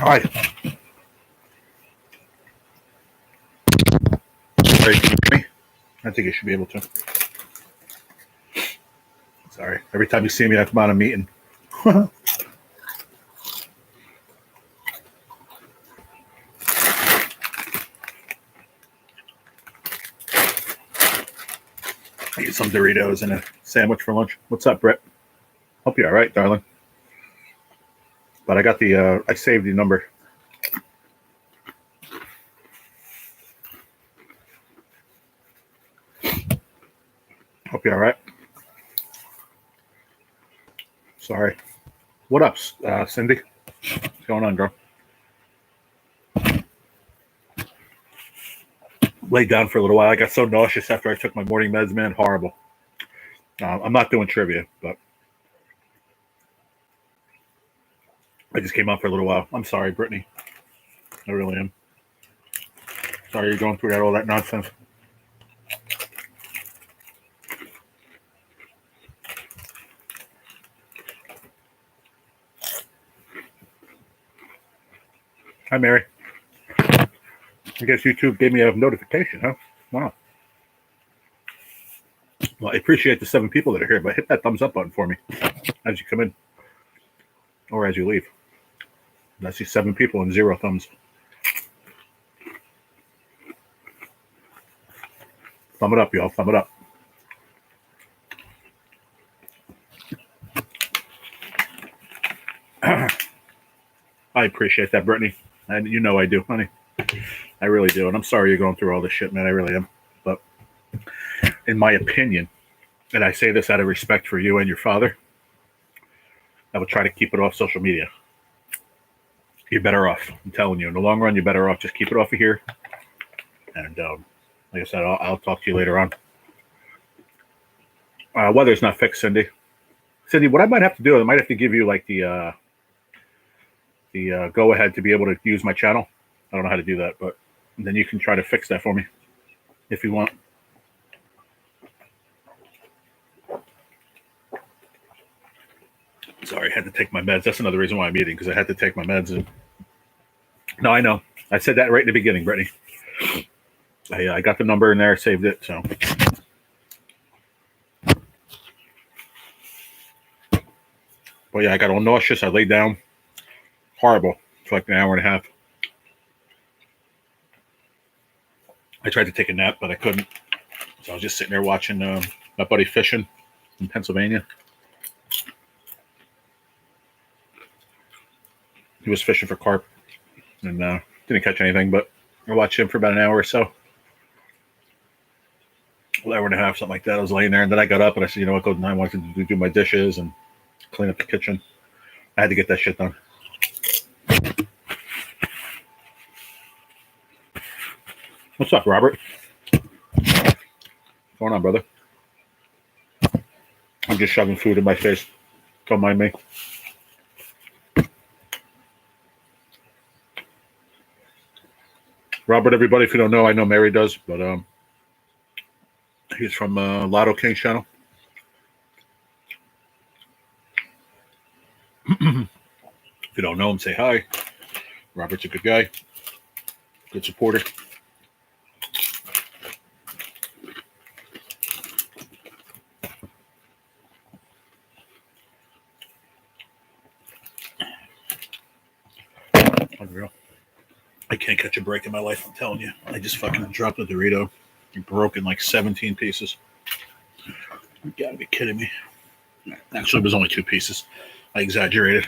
Hi. Sorry, can you hear me? I think you should be able to. Sorry. Every time you see me, I come on a meeting. I eat some Doritos and a sandwich for lunch. What's up, Brett? Hope you're all right, darling. But I got the, I saved the number. Hope you're all right. Sorry. What up, Cindy? What's going on, girl? Laid down for a little while. I got so nauseous after I took my morning meds, man. Horrible. I'm not doing trivia, but I just came out for a little while. I'm sorry, Brittany. I really am. Sorry you're going through all that nonsense. Hi, Mary. I guess YouTube gave me a notification, huh? Wow. Well, I appreciate the 7 people that are here, but hit that thumbs up button for me as you come in or as you leave. I see 7 people and 0 thumbs. Thumb it up, y'all. Thumb it up. I appreciate that, Brittany. And you know I do, honey. I really do. And I'm sorry you're going through all this shit, man. I really am. But in my opinion, and I say this out of respect for you and your father, I would try to keep it off social media. You're better off. I'm telling you. In the long run, you're better off. Just keep it off of here. And like I said, I'll talk to you later on. Weather's not fixed, Cindy. Cindy, what I might have to do, I might have to give you like the go-ahead to be able to use my channel. I don't know how to do that, but then you can try to fix that for me if you want. Sorry, I had to take my meds. That's another reason why I'm eating, because I had to take my meds. And no, I know. I said that right in the beginning, Brittany. I got the number in there, saved it. So, but yeah, I got all nauseous. I laid down. Horrible for like an hour and a half. I tried to take a nap, but I couldn't. So I was just sitting there watching my buddy fishing in Pennsylvania. He was fishing for carp and didn't catch anything, but I watched him for about an hour or so. An hour and a half, something like that. I was laying there, and then I got up and I said, you know what, I wanted to do my dishes and clean up the kitchen. I had to get that shit done. What's up, Robert? What's going on, brother? I'm just shoving food in my face. Don't mind me. Robert, everybody, if you don't know, I know Mary does, but he's from Lotto King channel. If you don't know him, say hi. Robert's a good guy, good supporter. Unreal. I can't catch a break in my life, I'm telling you. I just fucking dropped a Dorito. It broke in like 17 pieces. You gotta be kidding me. Actually, it was only 2 pieces. I exaggerated.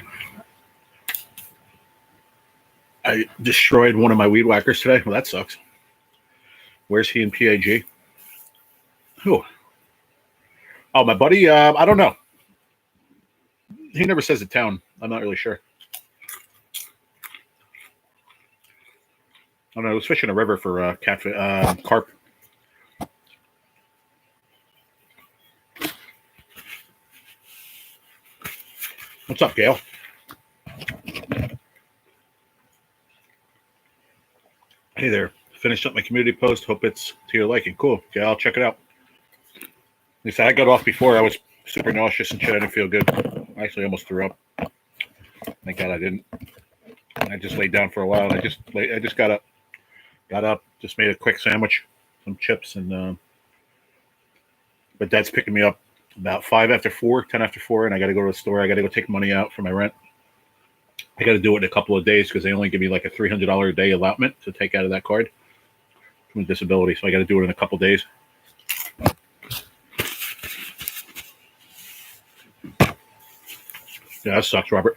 I destroyed one of my weed whackers today. Well, that sucks. Where's he in PAG? Who? Oh, my buddy. I don't know. He never says the town. I'm not really sure. I don't know. I was fishing a river for carp. What's up, Gail? Hey there. Finished up my community post. Hope it's to your liking. Cool. Yeah, I'll check it out. At least I got off before. I was super nauseous and shit. I didn't feel good. I actually almost threw up. Thank God I didn't. I I just laid down for a while. And I just got up, just made a quick sandwich, some chips, and but Dad's picking me up about 10 after 4, and I got to go to the store. I got to go take money out for my rent. I got to do it in a couple of days because they only give me like a $300 a day allotment to take out of that card from disability. So I got to do it in a couple of days. Yeah, that sucks, Robert.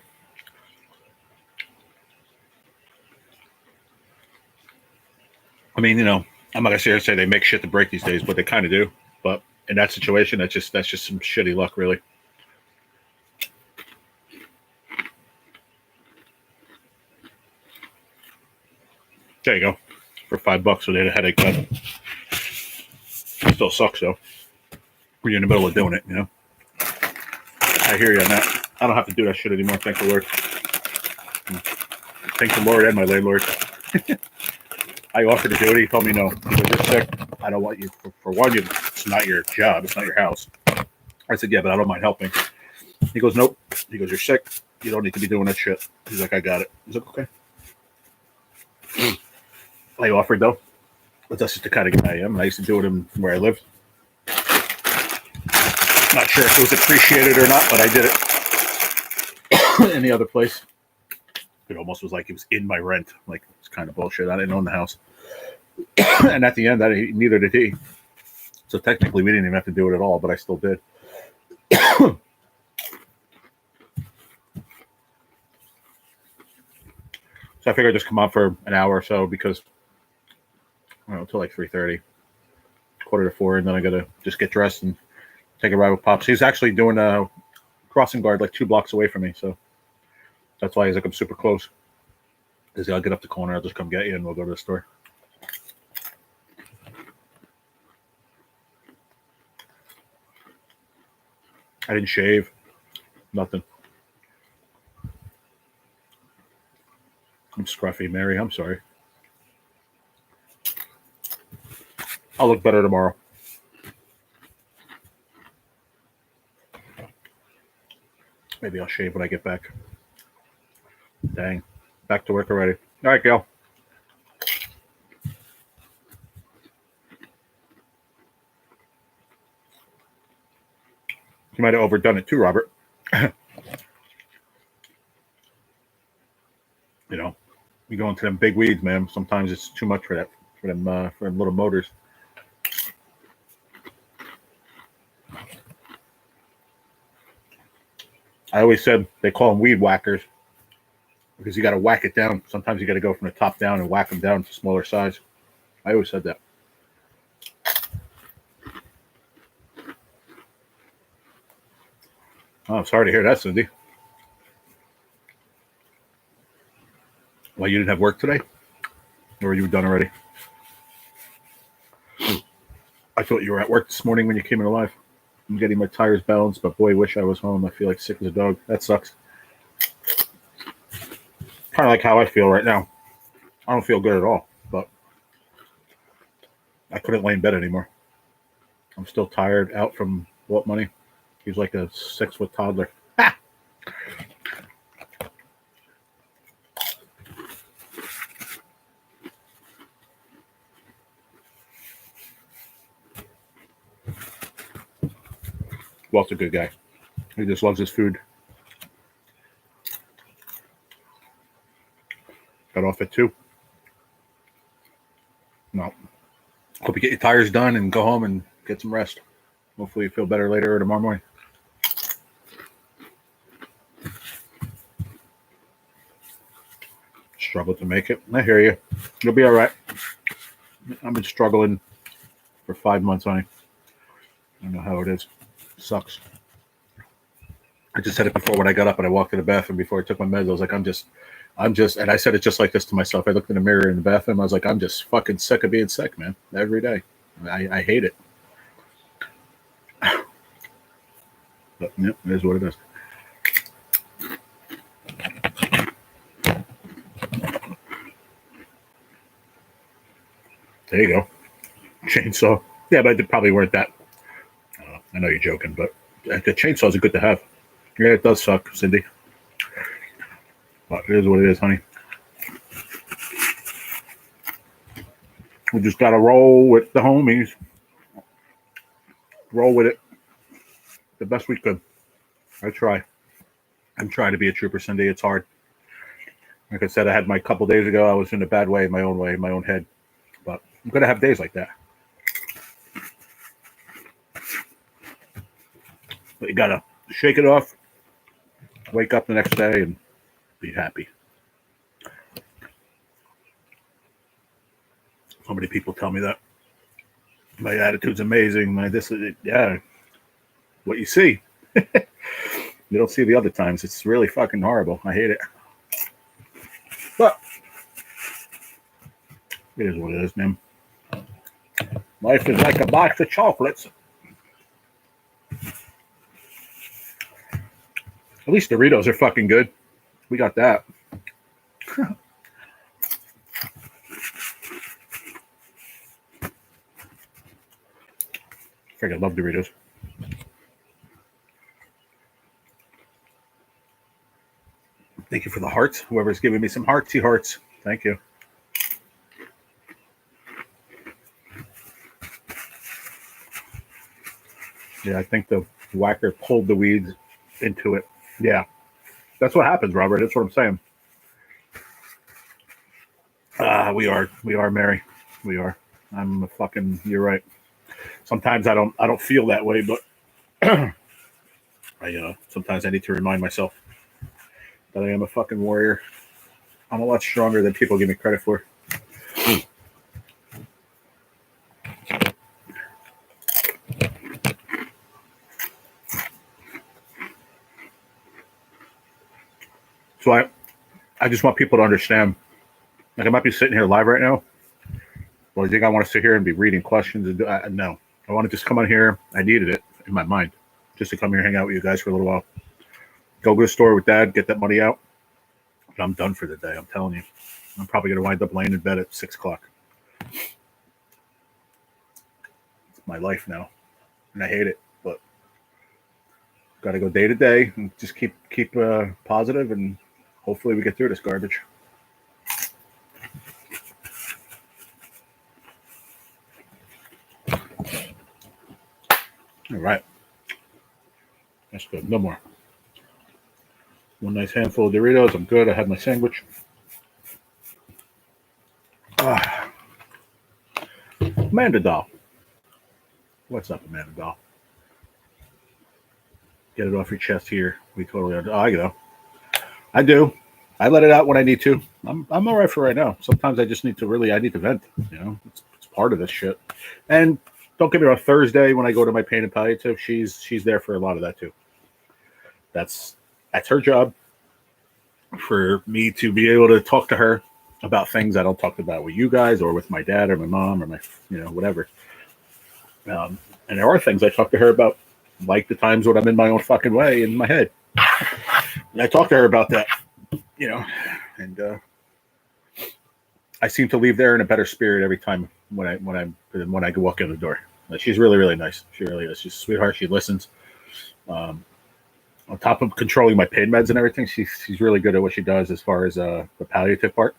I mean, I'm not gonna sit here and say they make shit to break these days, but they kind of do. But in that situation, that's just some shitty luck, really. There you go. For $5, so they had a headache, but it still sucks though. When you're in the middle of doing it, I hear you on that. I don't have to do that shit anymore. Thank the Lord. Thank the Lord and my landlord. I offered to do it. He told me no. He goes, "You're sick. I don't want you. For one, it's not your job. It's not your house." I said, "Yeah, but I don't mind helping." He goes, "Nope." He goes, "You're sick. You don't need to be doing that shit." He's like, "I got it." He's like, "Okay." I offered though, but that's just the kind of guy I am. And I used to do it in where I lived. Not sure if it was appreciated or not, but I did it. In the other place, it almost was like it was in my rent. Like it's kind of bullshit. I didn't own the house, and at the end, neither did he. So technically, we didn't even have to do it at all, but I still did. So I figured I'd just come out for an hour or so because I don't know, until like 3:30, 3:45, and then I gotta just get dressed and take a ride with Pops. He's actually doing a crossing guard like 2 blocks away from me, so that's why he's like I'm super close. Is I'll get up the corner, I'll just come get you, and we'll go to the store. I didn't shave, nothing. I'm scruffy, Mary. I'm sorry. I'll look better tomorrow. Maybe I'll shave when I get back. Dang. Back to work already. All right, Gail. You might have overdone it too, Robert. You go into them big weeds, man. Sometimes it's too much for them little motors. I always said they call them weed whackers because you got to whack it down. Sometimes you got to go from the top down and whack them down to smaller size. I always said that. Oh, I'm sorry to hear that, Cindy. Well, you didn't have work today? Or were you done already? I thought you were at work this morning when you came in alive. I'm getting my tires balanced, but boy, wish I was home. I feel like sick as a dog. That sucks. Kind of like how I feel right now. I don't feel good at all, but I couldn't lay in bed anymore. I'm still tired, out from what money? He's like a 6-foot toddler. Ha! Walt's a good guy. He just loves his food. Got off at 2. No. Hope you get your tires done and go home and get some rest. Hopefully you feel better later or tomorrow morning. Struggle to make it. I hear you. You'll be all right. I've been struggling for 5 months, honey. I don't know how it is. It sucks. I just said it before when I got up and I walked to the bathroom before I took my meds. I was like, I'm just, and I said it just like this to myself. I looked in the mirror in the bathroom. I was like, I'm just fucking sick of being sick, man. Every day. I hate it. But yeah, it is what it is. There you go. Chainsaw. Yeah, but they probably weren't that. I know you're joking, but the chainsaws are good to have. Yeah, it does suck, Cindy. But it is what it is, honey. We just got to roll with the homies. Roll with it the best we could. I try. I'm trying to be a trooper, Cindy. It's hard. Like I said, I had my couple days ago. I was in a bad way, my own head. But I'm going to have days like that. But you got to shake it off, wake up the next day, and be happy. So many people tell me that. My attitude's amazing. My this is it. Yeah. What you see. You don't see the other times. It's really fucking horrible. I hate it. But it is what it is, man. Life is like a box of chocolates. At least Doritos are fucking good. We got that. Freaking love Doritos. Thank you for the hearts. Whoever's giving me some heartsy hearts. Thank you. Yeah, I think the whacker pulled the weeds into it. Yeah. That's what happens, Robert. That's what I'm saying. We are, Mary. We are. I'm a fucking, you're right. Sometimes I don't feel that way, but sometimes I need to remind myself that I am a fucking warrior. I'm a lot stronger than people give me credit for. So I just want people to understand. Like I might be sitting here live right now. Well, you think I want to sit here and be reading questions? And no, I want to just come on here. I needed it in my mind just to come here and hang out with you guys for a little while. Go to the store with Dad, get that money out. And I'm done for the day. I'm telling you. I'm probably going to wind up laying in bed at 6 o'clock. It's my life now. And I hate it. But got to go day to day and just keep positive, and hopefully we get through this garbage. All right. That's good. No more. One nice handful of Doritos. I'm good. I had my sandwich. Amanda Doll. What's up, Amanda Doll? Get it off your chest here. We totally I do. I let it out when I need to. I'm all right for right now. Sometimes I just need to vent. You know, it's part of this shit. And don't get me wrong, Thursday when I go to my pain and palliative, she's there for a lot of that too. That's her job, for me to be able to talk to her about things I don't talk about with you guys or with my dad or my mom or my, whatever. And there are things I talk to her about, like the times when I'm in my own fucking way in my head. And I talk to her about that, and I seem to leave there in a better spirit every time when I go walk in the door. She's really, really nice. She really is. She's a sweetheart. She listens. On top of controlling my pain meds and everything, she's really good at what she does as far as the palliative part.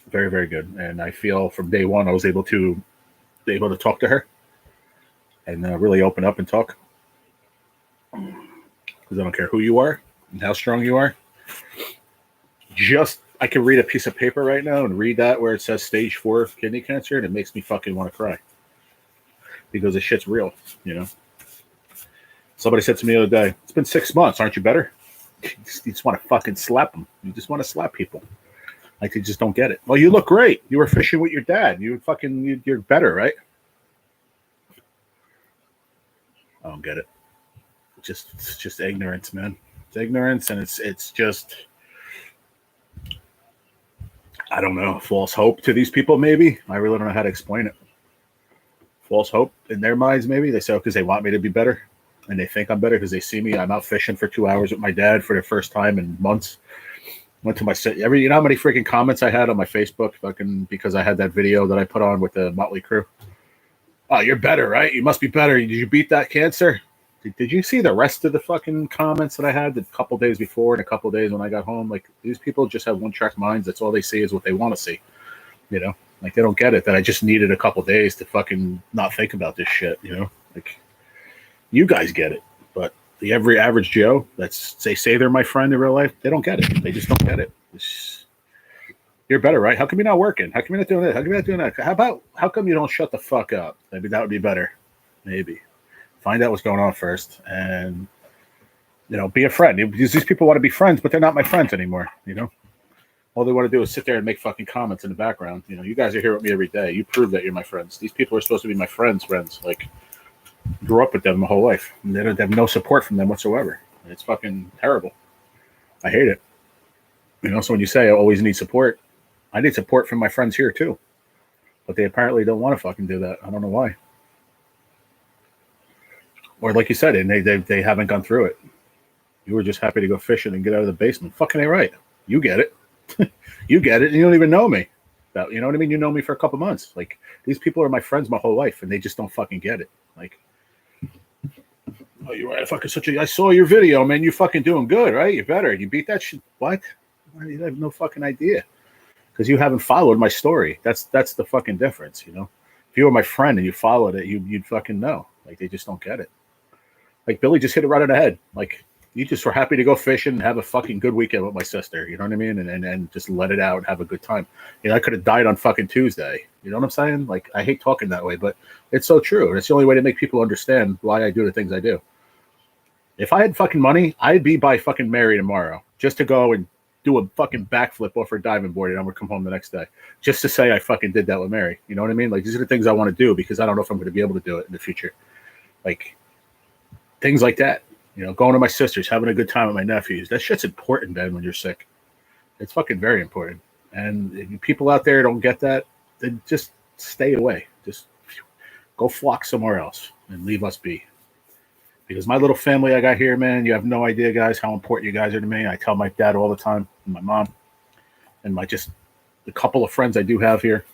Very, very good. And I feel from day one I was able to talk to her and really open up and talk, because I don't care who you are and how strong you are. I can read a piece of paper right now and read that where it says stage 4 kidney cancer, and it makes me fucking want to cry, because the shit's real, Somebody said to me the other day, "It's been 6 months. Aren't you better?" You just want to fucking slap them. You just want to slap people. Like, they just don't get it. Well, you look great. You were fishing with your dad. You're better, right? I don't get it. It's just ignorance, man. It's ignorance, and it's just, I don't know, false hope to these people, maybe. I really don't know how to explain it. False hope in their minds, maybe. They say, because they want me to be better, and they think I'm better because they see me. I'm out fishing for 2 hours with my dad for the first time in months. Went to my set. You know how many freaking comments I had on my Facebook, fucking, because I had that video that I put on with the Motley Crue. Oh, you're better, right? You must be better. Did you beat that cancer? Did you see the rest of the fucking comments that I had the couple days before and a couple days when I got home? Like, these people just have one-track minds. That's all they see is what they want to see, Like, they don't get it that I just needed a couple days to fucking not think about this shit, you know? Like, you guys get it, but the every average Joe that's they say they're my friend in real life, they don't get it. They just don't get it. You're better, right? How come you're not working? How come you're not doing this? How come you're not doing that? How come you don't shut the fuck up? Maybe that would be better. Maybe. Find out what's going on first and, you know, be a friend. Because these people want to be friends, but they're not my friends anymore, you know? All they want to do is sit there and make fucking comments in the background. You know, you guys are here with me every day. You prove that you're my friends. These people are supposed to be my friends. Like, grew up with them my whole life. And they have no support from them whatsoever. It's fucking terrible. I hate it. You know, so when you say I always need support, I need support from my friends here too. But they apparently don't want to fucking do that. I don't know why. Or like you said, and they haven't gone through it. You were just happy to go fishing and get out of the basement. Fucking A right. You get it. You get it, and you don't even know me. You know what I mean? You know me for a couple months. Like, these people are my friends my whole life, and they just don't fucking get it. Like, oh, you're right. I saw your video, man. You fucking doing good, right? You're better. You beat that shit. What? You have no fucking idea. Because you haven't followed my story. That's the fucking difference, you know? If you were my friend and you followed it, you'd fucking know. Like, they just don't get it. Like, Billy just hit it right on the head. Like, you just were happy to go fishing and have a fucking good weekend with my sister. You know what I mean? And just let it out and have a good time. You know, I could have died on fucking Tuesday. You know what I'm saying? Like, I hate talking that way, but it's so true. And it's the only way to make people understand why I do the things I do. If I had fucking money, I'd be by fucking Mary tomorrow just to go and do a fucking backflip off her diving board and I'm going to come home the next day just to say I fucking did that with Mary. You know what I mean? Like, these are the things I want to do because I don't know if I'm going to be able to do it in the future. Like, things like that. You know, going to my sister's, having a good time with my nephews. That shit's important, man, when you're sick. It's fucking very important. And if people out there don't get that, then just stay away. Just go flock somewhere else and leave us be. Because my little family I got here, man, you have no idea, guys, how important you guys are to me. I tell my dad all the time, and my mom, and the couple of friends I do have here.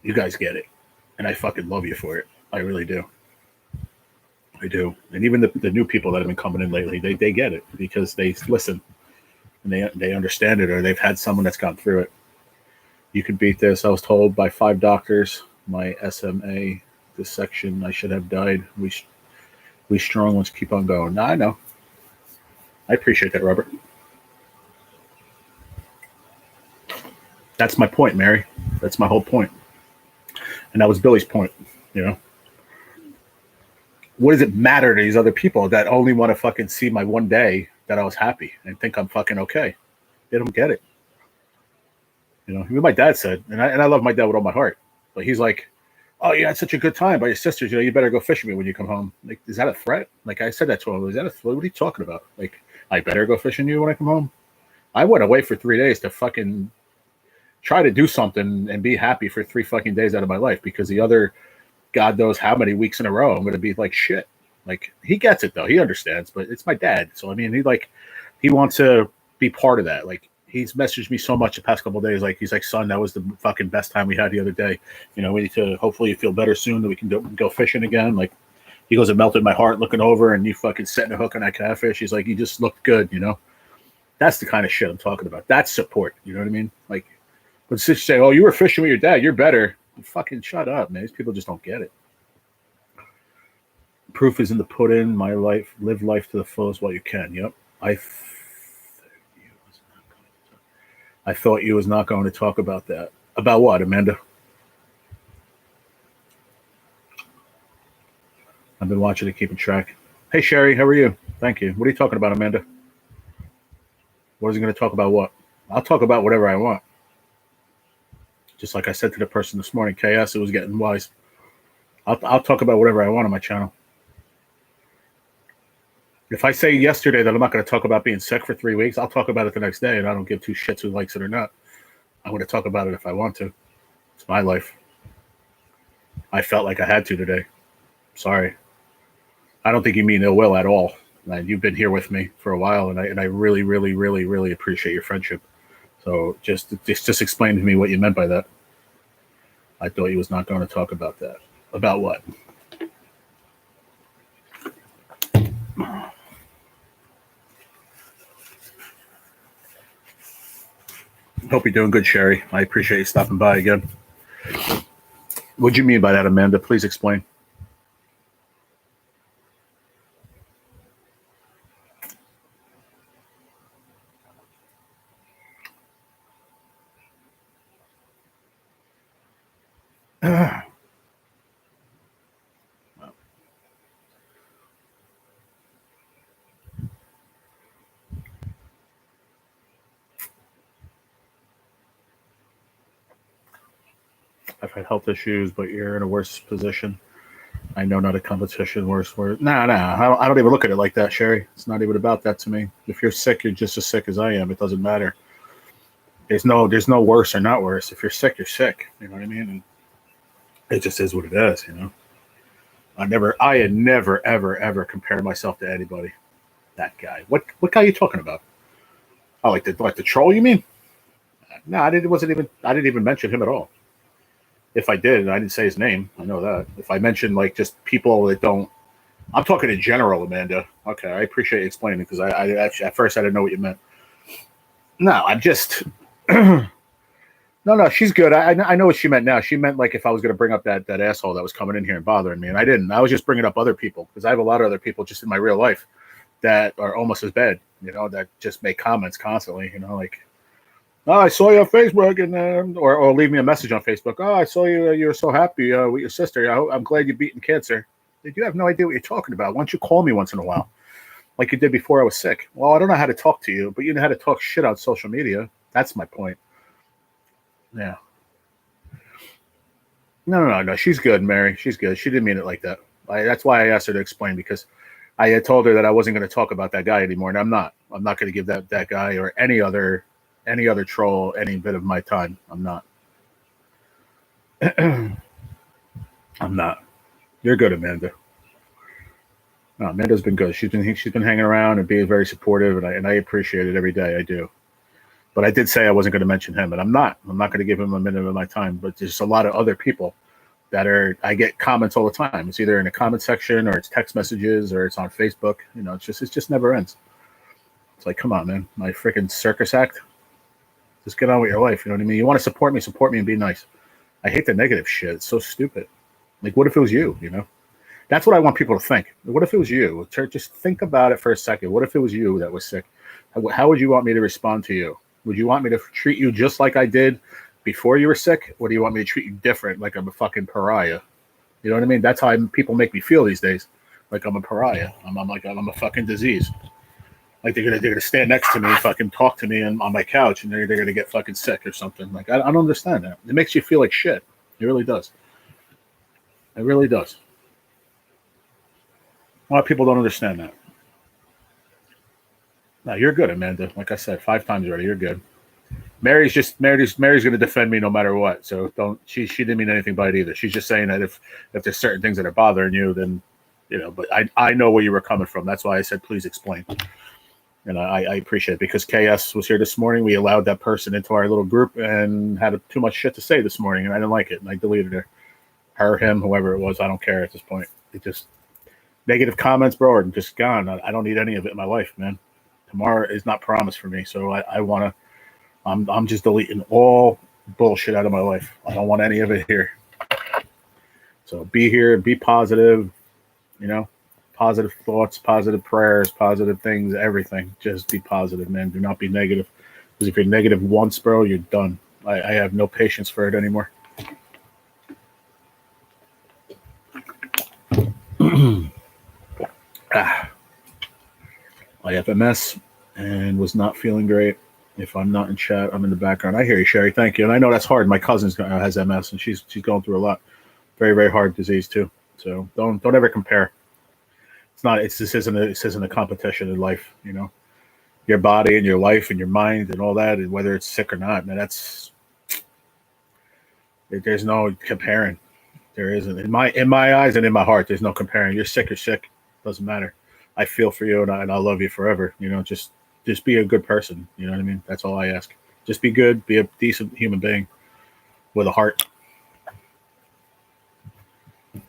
You guys get it. And I fucking love you for it. I really do. I do. And even the new people that have been coming in lately, they get it because they listen and they understand it, or they've had someone that's gone through it. You can beat this. I was told by 5 doctors, my SMA dissection, I should have died. We strong ones keep on going. I know. I appreciate that, Robert. That's my point, Mary. That's my whole point. And that was Billy's point, you know. What does it matter to these other people that only want to fucking see my one day that I was happy and think I'm fucking okay? They don't get it. You know, even my dad said, and I love my dad with all my heart, but he's like, oh, you had such a good time by your sisters, you know, you better go fishing with me when you come home. Like, is that a threat? Like, I said that to him. Is that a threat? What are you talking about? Like, I better go fishing you when I come home? I went away for 3 days to fucking try to do something and be happy for 3 fucking days out of my life because the other God knows how many weeks in a row I'm going to be like shit. Like, he gets it though. He understands, but it's my dad. So, I mean, he wants to be part of that. Like, he's messaged me so much the past couple of days. Like, he's like, son, that was the fucking best time we had the other day. You know, we need to hopefully feel better soon that we can go fishing again. Like, he goes, it melted my heart looking over and you fucking setting a hook on that catfish. He's like, you just looked good, you know? That's the kind of shit I'm talking about. That's support. You know what I mean? Like, but since you say, oh, you were fishing with your dad, you're better. Fucking shut up, man. These people just don't get it. Proof is in the pudding. My life, live life to the fullest while you can. Yep. I thought you was not going to talk about that. About what, Amanda? I've been watching it, keeping track. Hey, Sherry, how are you? Thank you. What are you talking about, Amanda? What is he going to talk about? What? I'll talk about whatever I want. Just like I said to the person this morning, KS, it was getting wise. I'll talk about whatever I want on my channel. If I say yesterday that I'm not going to talk about being sick for 3 weeks, I'll talk about it the next day, and I don't give 2 shits who likes it or not. I'm going to talk about it if I want to. It's my life. I felt like I had to today. Sorry. I don't think you mean ill will at all. And you've been here with me for a while, and I really, really, really, really appreciate your friendship. So just explain to me what you meant by that. I thought you was not going to talk about that. About what? Hope you're doing good, Sherry. I appreciate you stopping by again. What do you mean by that, Amanda? Please explain. I've had health issues, but you're in a worse position. I know not a competition, worse. Nah. I don't even look at it like that, Sherry. It's not even about that to me. If you're sick, you're just as sick as I am. It doesn't matter. There's no worse or not worse. If you're sick, you're sick. You know what I mean? And it just is what it is. You know. I had never, ever, ever compared myself to anybody. That guy. What guy are you talking about? Oh, like the troll? You mean? No, I didn't. Wasn't even. I didn't even mention him at all. If I did, I didn't say his name. I know that. If I mentioned like just people that don't, I'm talking in general, Amanda. Okay, I appreciate you explaining because I actually at first I didn't know what you meant. No, I'm just. No, she's good. I know what she meant now. She meant like if I was going to bring up that asshole that was coming in here and bothering me, and I didn't. I was just bringing up other people because I have a lot of other people just in my real life that are almost as bad. You know, that just make comments constantly. You know, like, oh, I saw you on Facebook, and or leave me a message on Facebook. Oh, I saw you. You were so happy with your sister. I'm glad you're beating cancer. You have no idea what you're talking about. Why don't you call me once in a while, like you did before I was sick? Well, I don't know how to talk to you, but you know how to talk shit on social media. That's my point. Yeah. No. She's good, Mary. She's good. She didn't mean it like that. That's why I asked her to explain because I had told her that I wasn't going to talk about that guy anymore, and I'm not. I'm not going to give that guy or any other troll any bit of my time. I'm not. I'm not. You're good, Amanda. No, Amanda's been good. She's been hanging around and being very supportive, and I appreciate it every day. I do. But I did say I wasn't going to mention him, and I'm not. I'm not going to give him a minute of my time. But there's a lot of other people that are. I get comments all the time. It's either in the comment section, or it's text messages, or it's on Facebook. You know, it just never ends. It's like, come on, man, my freaking circus act. Just get on with your life. You know what I mean? You want to support me, and be nice. I hate the negative shit. It's so stupid. Like, what if it was you? You know, that's what I want people to think. What if it was you? Just think about it for a second. What if it was you that was sick? How would you want me to respond to you? Would you want me to treat you just like I did before you were sick? Or do you want me to treat you different, like I'm a fucking pariah? You know what I mean? That's how people make me feel these days. Like I'm a pariah. I'm a fucking disease. Like they're gonna stand next to me and fucking talk to me on my couch, and they're gonna get fucking sick or something. Like I don't understand that. It makes you feel like shit. It really does. It really does. A lot of people don't understand that. No, you're good, Amanda. Like I said, 5 times already. You're good. Mary's going to defend me no matter what. So don't. She didn't mean anything by it either. She's just saying that if there's certain things that are bothering you, then you know. But I know where you were coming from. That's why I said please explain. And I appreciate it because KS was here this morning. We allowed that person into our little group and had too much shit to say this morning, and I didn't like it, and I deleted her, him, whoever it was. I don't care at this point. It just negative comments, bro, are just gone. I don't need any of it in my life, man. Tomorrow is not promised for me, so I want to. I'm just deleting all bullshit out of my life. I don't want any of it here. So be here, be positive. You know, positive thoughts, positive prayers, positive things, everything. Just be positive, man. Do not be negative. Because if you're negative once, bro, you're done. I have no patience for it anymore. I have MS and was not feeling great. If I'm not in chat, I'm in the background. I hear you, Sherry. Thank you. And I know that's hard. My cousin has MS, and she's going through a lot. Very, very hard disease too. So don't ever compare. This isn't a competition in life. You know, your body and your life and your mind and all that, and whether it's sick or not. Man, there's no comparing. There isn't in my eyes and in my heart. There's no comparing. You're sick. You're sick. Doesn't matter. I feel for you, and I love you forever. You know, just be a good person. You know what I mean? That's all I ask. Just be good. Be a decent human being with a heart.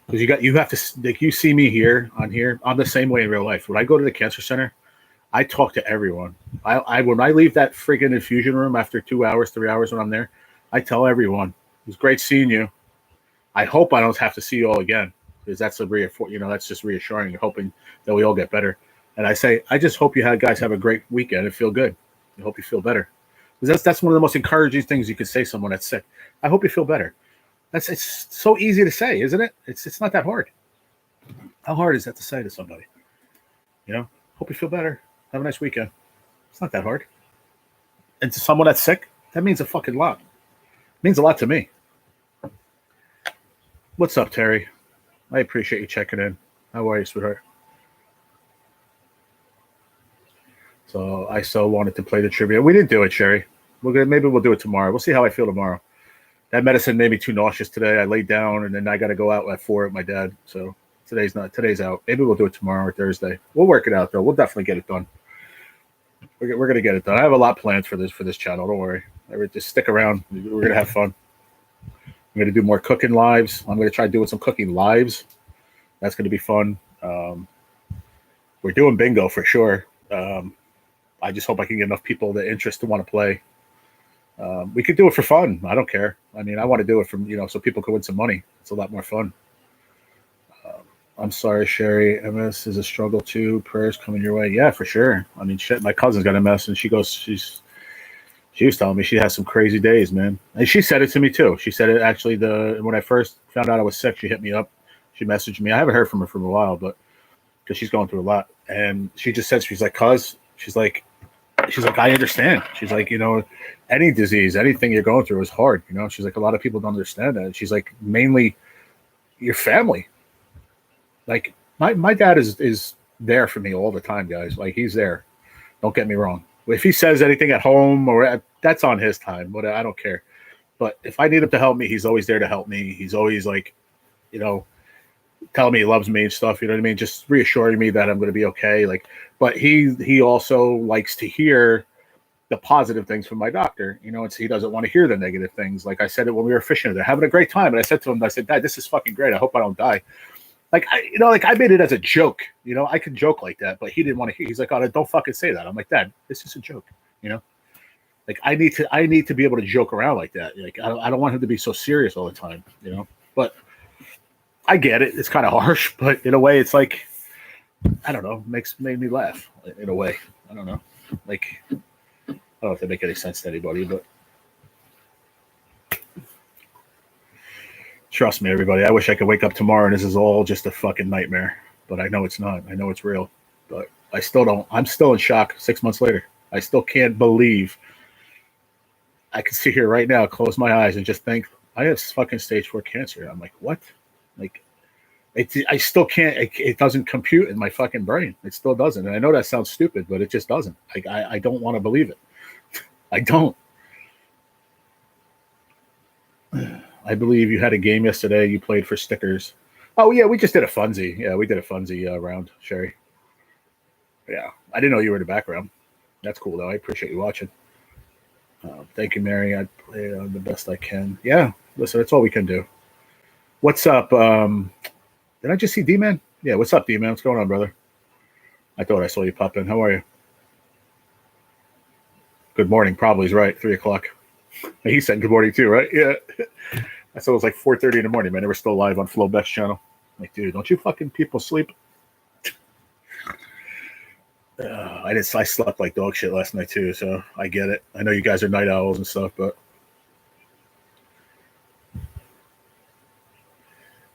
Because you have to, like, you see me here. I'm the same way in real life. When I go to the cancer center, I talk to everyone. I when I leave that friggin' infusion room after 2 hours, 3 hours when I'm there, I tell everyone, it was great seeing you. I hope I don't have to see you all again because that's that's just reassuring. You're hoping that we all get better. And I say, I just hope guys have a great weekend and feel good. I hope you feel better. Because that's one of the most encouraging things you could say to someone that's sick. I hope you feel better. It's so easy to say, isn't it? It's not that hard. How hard is that to say to somebody? Hope you feel better. Have a nice weekend. It's not that hard. And to someone that's sick, that means a fucking lot. It means a lot to me. What's up, Terry? I appreciate you checking in. How are you, sweetheart? So I so wanted to play the trivia. We didn't do it, Sherry. Maybe we'll do it tomorrow. We'll see how I feel tomorrow. That medicine made me too nauseous today. I laid down and then I got to go out at 4 with my dad. So today's out. Maybe we'll do it tomorrow or Thursday. We'll work it out though. We'll definitely get it done. We're gonna get it done. I have a lot planned for this channel. Don't worry. Just stick around. We're gonna have fun. I'm gonna do more cooking lives. I'm gonna try doing some cooking lives. That's gonna be fun. We're doing bingo for sure. I just hope I can get enough people the interest to want to play. We could do it for fun. I don't care. I mean, I want to do it so people can win some money. It's a lot more fun. I'm sorry, Sherry. MS is a struggle too. Prayers coming your way. Yeah, for sure. I mean, shit. My cousin's got MS, and she was telling me she has some crazy days, man. And she said it to me too. She said it actually. When I first found out I was sick, she hit me up. She messaged me. I haven't heard from her for a while, but because she's going through a lot, and she just said she's like, "Cuz," she's like, I understand. She's like, any disease, anything you're going through is hard. She's like, a lot of people don't understand that. She's like, mainly your family. Like my dad is there for me all the time, guys. Like he's there. Don't get me wrong. If he says anything at home that's on his time, but I don't care. But if I need him to help me, he's always there to help me. He's always like, telling me he loves me and stuff. You know what I mean? Just reassuring me that I'm going to be okay. Like, but he also likes to hear the positive things from my doctor. He doesn't want to hear the negative things. Like I said it when we were fishing, they're having a great time. And I said to him, Dad, this is fucking great. I hope I don't die. Like, I made it as a joke. I could joke like that, but he didn't want to hear. He's like, oh, don't fucking say that. I'm like, Dad, this is a joke. Like I need to be able to joke around like that. Like I don't want him to be so serious all the time. But I get it. It's kind of harsh, but in a way, it's like, I don't know, made me laugh in a way. I don't know. Like, I don't know if they make any sense to anybody, but trust me, everybody. I wish I could wake up tomorrow and this is all just a fucking nightmare, but I know it's not. I know it's real, but I still don't. I'm still in shock 6 months later. I still can't believe I can sit here right now, close my eyes, and just think I have fucking stage 4 cancer. I'm like, what? Like, I still can't. It doesn't compute in my fucking brain. It still doesn't. And I know that sounds stupid, but it just doesn't. I don't want to believe it. I don't. I believe you had a game yesterday. You played for stickers. Oh yeah, we just did a funzie. Yeah, we did a funzie round, Sherry. Yeah, I didn't know you were in the background. That's cool though. I appreciate you watching. Thank you, Mary. I played the best I can. Yeah, listen, that's all we can do. What's up? Did I just see D-Man? Yeah, what's up, D-Man? What's going on, brother? I thought I saw you pop in. How are you? Good morning. Probably is right. 3 o'clock. He said good morning too, right? Yeah. I saw it was like 4:30 in the morning, man. They were still live on Flowbeck's channel. Like, dude, don't you fucking people sleep? I slept like dog shit last night too, so I get it. I know you guys are night owls and stuff, but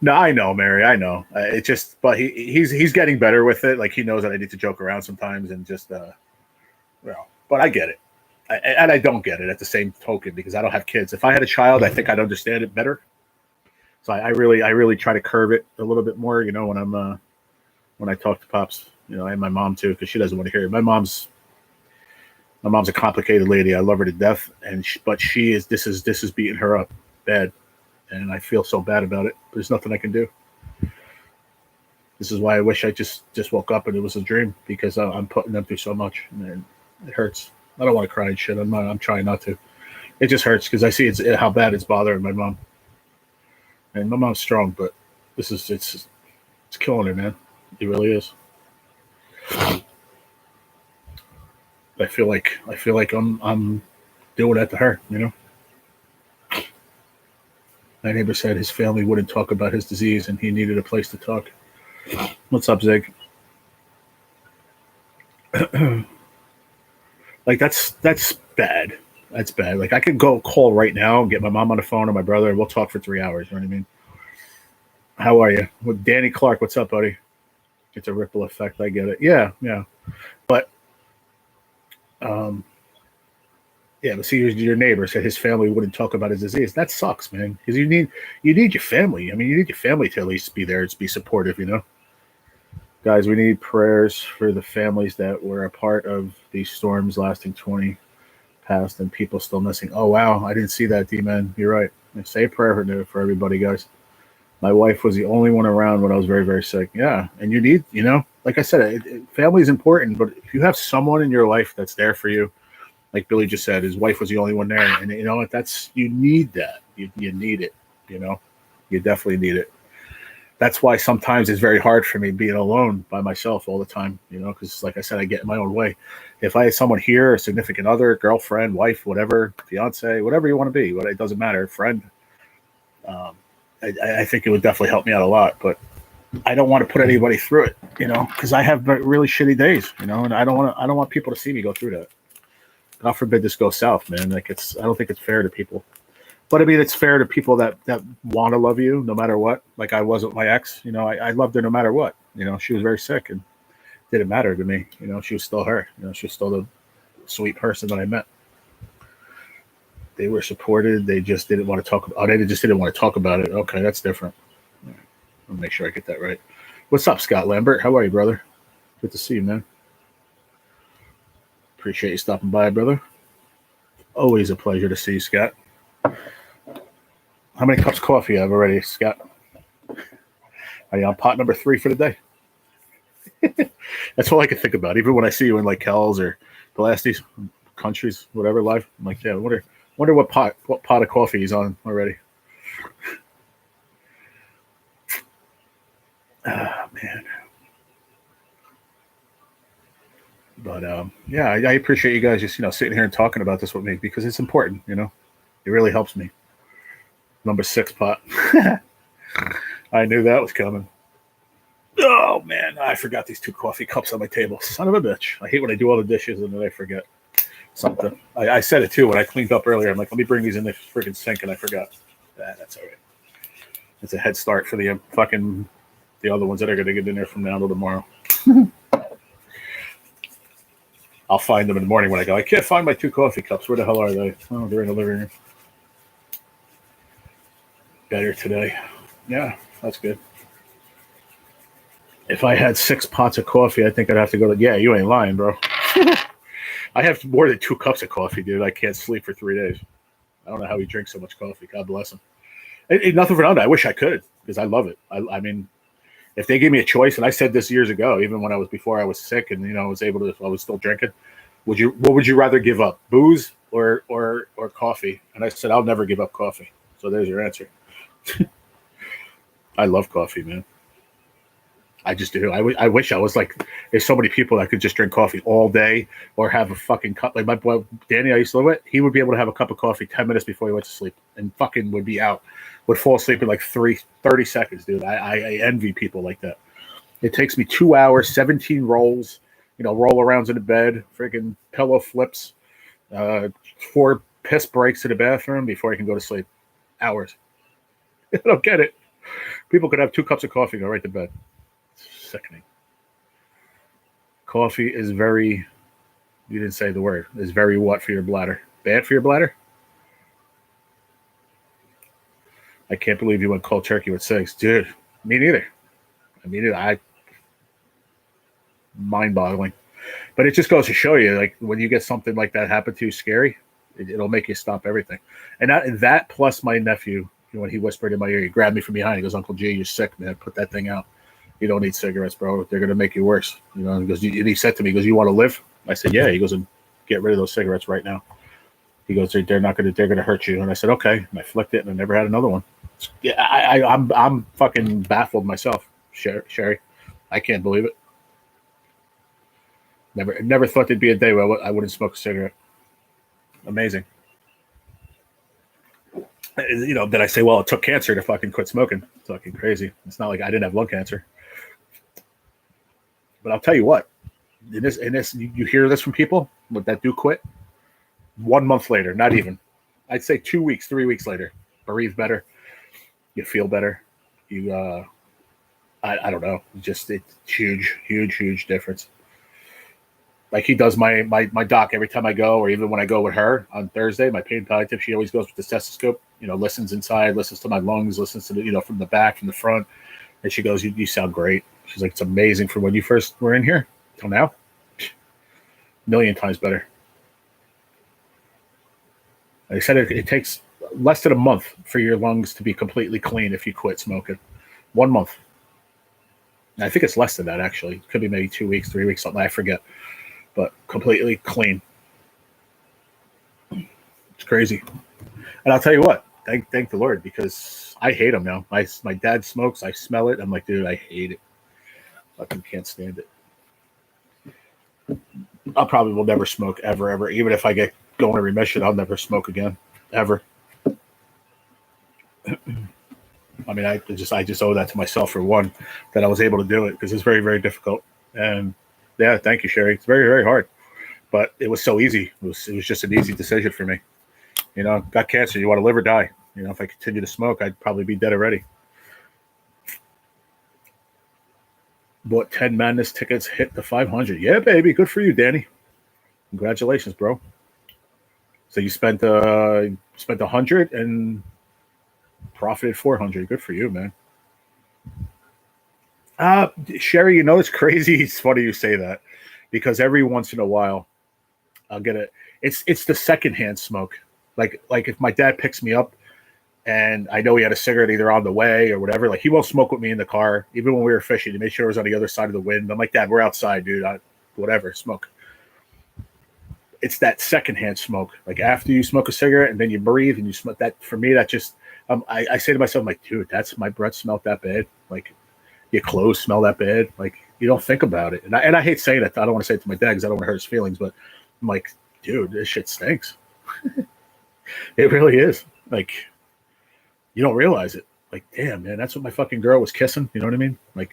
no, I know, Mary. I know. It just, but he's getting better with it. Like he knows that I need to joke around sometimes and just, but I get it. And I don't get it at the same token because I don't have kids. If I had a child, I think I'd understand it better. So I really try to curb it a little bit more, when I talk to Pops, and my mom too, because she doesn't want to hear it. My mom's a complicated lady. I love her to death, but this is beating her up bad, and I feel so bad about it. There's nothing I can do. This is why I wish I just woke up and it was a dream, because I'm putting them through so much, and it hurts. I don't want to cry and shit. I'm trying not to. It just hurts because I see how bad it's bothering my mom. And my mom's strong, but it's killing her, man. It really is. I feel like I'm doing that to her. My neighbor said his family wouldn't talk about his disease, and he needed a place to talk. What's up, Zig? Like that's bad. That's bad. Like I could go call right now and get my mom on the phone or my brother, and we'll talk for 3 hours. You know what I mean? How are you? Well, Danny Clark, what's up, buddy? It's a ripple effect. I get it. Yeah, yeah. But um, yeah, but see, your neighbor said his family wouldn't talk about his disease. That sucks, man. Because you need your family. I mean, you need your family to at least be there to be supportive. Guys, we need prayers for the families that were a part of these storms lasting 20 past and people still missing. Oh wow, I didn't see that, D-Man. You're right. Say a prayer for everybody, guys. My wife was the only one around when I was very, very sick. Yeah, and you need, like I said, family is important, but if you have someone in your life that's there for you, like Billy just said, his wife was the only one there, and you need that. You need it. You definitely need it. That's why sometimes it's very hard for me being alone by myself all the time, because like I said, I get in my own way. If I had someone here, a significant other, girlfriend, wife, whatever, fiance, whatever you want to be, it doesn't matter, friend, I think it would definitely help me out a lot. But I don't want to put anybody through it, because I have really shitty days, and I don't want people to see me go through that. God forbid this goes south, man. I don't think it's fair to people. But I mean, it's fair to people that want to love you no matter what. Like I was with my ex, I loved her no matter what. She was very sick and didn't matter to me. She was still her. She was still the sweet person that I met. They were supported. They just didn't want to talk. Oh, they just didn't want to talk about it. Okay, that's different. All right. I'll make sure I get that right. What's up, Scott Lambert? How are you, brother? Good to see you, man. Appreciate you stopping by, brother. Always a pleasure to see you, Scott. How many cups of coffee you have already, Scott? Are you on pot number 3 for the day? That's all I can think about. Even when I see you in like Kells or Belasties, countries, whatever, live, I'm like, yeah, I wonder what pot of coffee he's on already. Ah, man. But yeah, I appreciate you guys just sitting here and talking about this with me because it's important. It really helps me. Number 6 pot. I knew that was coming. Oh man, I forgot these 2 coffee cups on my table. Son of a bitch. I hate when I do all the dishes and then I forget something. I said it too when I cleaned up earlier. I'm like, let me bring these in the freaking sink, and I forgot. That's all right. It's a head start for the the other ones that are going to get in there from now till tomorrow. I'll find them in the morning when I go. I can't find my 2 coffee cups. Where the hell are they? Oh, they're in the living room. Better today. Yeah, that's good. If I had 6 pots of coffee, I think I'd have to go to. Yeah, you ain't lying, bro. I have more than 2 cups of coffee, dude. I can't sleep for 3 days. I don't know how he drinks so much coffee. God bless him. Nothing for nothing. I wish I could because I love it. I mean, if they gave me a choice, and I said this years ago, even when before I was sick and I was still drinking. What would you rather give up, booze or coffee? And I said I'll never give up coffee. So there's your answer. I love coffee, man. I just do. I wish I was like. There's so many people that could just drink coffee all day or have a fucking cup. Like my boy Danny, I used to live with. He would be able to have a cup of coffee 10 minutes before he went to sleep, and fucking would be out. Would fall asleep in like 30 seconds, dude. I envy people like that. It takes me 2 hours, 17 rolls. Roll arounds in the bed, freaking pillow flips, 4 piss breaks to the bathroom before I can go to sleep. Hours. I don't get it. People could have 2 cups of coffee and go right to bed. Sickening. Coffee is very, you didn't say the word, is very what for your bladder? Bad for your bladder? I can't believe you went cold turkey with 6. Dude, me neither. Mind-boggling. But it just goes to show you, like, when you get something like that happen to you, scary, it'll make you stop everything. And that plus my nephew, when he whispered in my ear, he grabbed me from behind. He goes, Uncle G, you're sick, man. Put that thing out. You don't need cigarettes, bro. They're going to make you worse. And he said to me, you want to live? I said, yeah. He goes, and get rid of those cigarettes right now. He goes, they're going to hurt you. And I said, okay. And I flicked it, and I never had another one. Yeah, I'm fucking baffled myself, Sherry. I can't believe it. Never thought there'd be a day where I wouldn't smoke a cigarette. Amazing. Did I say, well, it took cancer to fucking quit smoking? It's fucking crazy. It's not like I didn't have lung cancer. But I'll tell you what, in this, you hear this from people that do quit. 1 month later, not even, I'd say 2 weeks, 3 weeks later, breathe better, you feel better. You, I don't know, it's huge difference. Like he does my doc every time I go, or even when I go with her on Thursday, my pain palliative, she always goes with the stethoscope, listens inside, listens to my lungs, listens to the, from the back, from the front. And she goes, you sound great. She's like, it's amazing from when you first were in here till now. A million times better. They said it takes less than a month for your lungs to be completely clean if you quit smoking. 1 month. And I think it's less than that, actually. It could be maybe 2 weeks, 3 weeks, something. I forget. But completely clean. It's crazy. And I'll tell you what, thank the Lord, because I hate them now. My dad smokes. I smell it. I'm like, dude, I hate it. Fucking can't stand it. I probably will never smoke ever. Even if I get going to remission, I'll never smoke again, ever. I mean, I just owe that to myself, for one, that I was able to do it, because it's very, very difficult. And yeah, thank you, Sherry. It's very, very hard, but it was so easy. It was just an easy decision for me. Got cancer. You want to live or die? If I continue to smoke, I'd probably be dead already. Bought 10 Madness tickets, hit the 500. Yeah, baby. Good for you, Danny. Congratulations, bro. So you spent 100 and profited 400. Good for you, man. Sherry, it's crazy. It's funny you say that, because every once in a while I'll get it. It's the secondhand smoke. Like if my dad picks me up and I know he had a cigarette either on the way or whatever, like he won't smoke with me in the car. Even when we were fishing, he made sure it was on the other side of the wind. I'm like, Dad, we're outside, dude. Whatever, smoke. It's that secondhand smoke. Like after you smoke a cigarette and then you breathe and you smoke that. For me, that just I say to myself, I'm like, dude, that's my breath smelled that bad. Like your clothes smell that bad. Like you don't think about it. And I hate saying it. I don't want to say it to my dad because I don't want to hurt his feelings. But I'm like, dude, this shit stinks. It really is. Like you don't realize it. Like, damn, man, that's what my fucking girl was kissing. You know what I mean? Like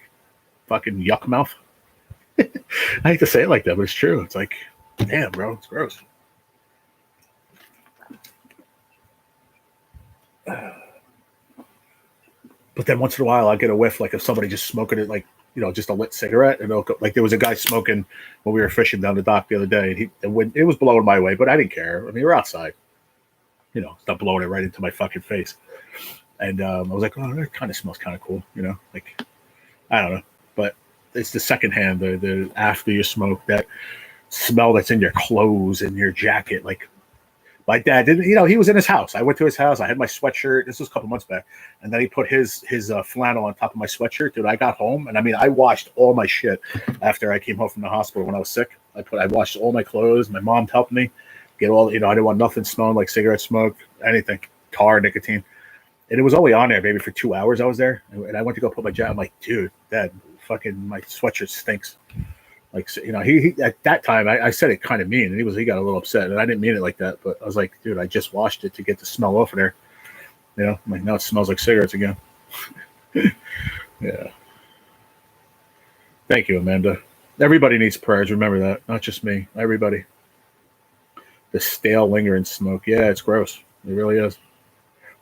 fucking yuck mouth. I hate to say it like that, but it's true. It's like, damn, bro, it's gross. But then once in a while, I'll get a whiff, like if somebody just smoking it, like, just a lit cigarette. And like there was a guy smoking when we were fishing down the dock the other day. And it was blowing my way, but I didn't care. I mean, we're outside. It's not blowing it right into my fucking face. And I was like, oh, that kind of smells kind of cool. Like, I don't know. But it's the secondhand, the after you smoke, that smell that's in your clothes and your jacket. Like my dad didn't, he was in his house. I went to his house. I had my sweatshirt. This was a couple months back. And then he put his flannel on top of my sweatshirt. Dude, I got home. And I mean, I washed all my shit after I came home from the hospital when I was sick. I washed all my clothes. My mom helped me get all, I didn't want nothing smelling like cigarette smoke, anything, tar, nicotine. And it was only on there maybe for 2 hours I was there. And I went to go put my jacket. I'm like, dude, Dad, fucking my sweatshirt stinks. Like, he at that time, I said it kind of mean, and he got a little upset, and I didn't mean it like that, but I was like, dude, I just washed it to get the smell off of there. I'm like, now it smells like cigarettes again. Yeah. Thank you, Amanda. Everybody needs prayers. Remember that. Not just me. Everybody. The stale, lingering smoke. Yeah, it's gross. It really is.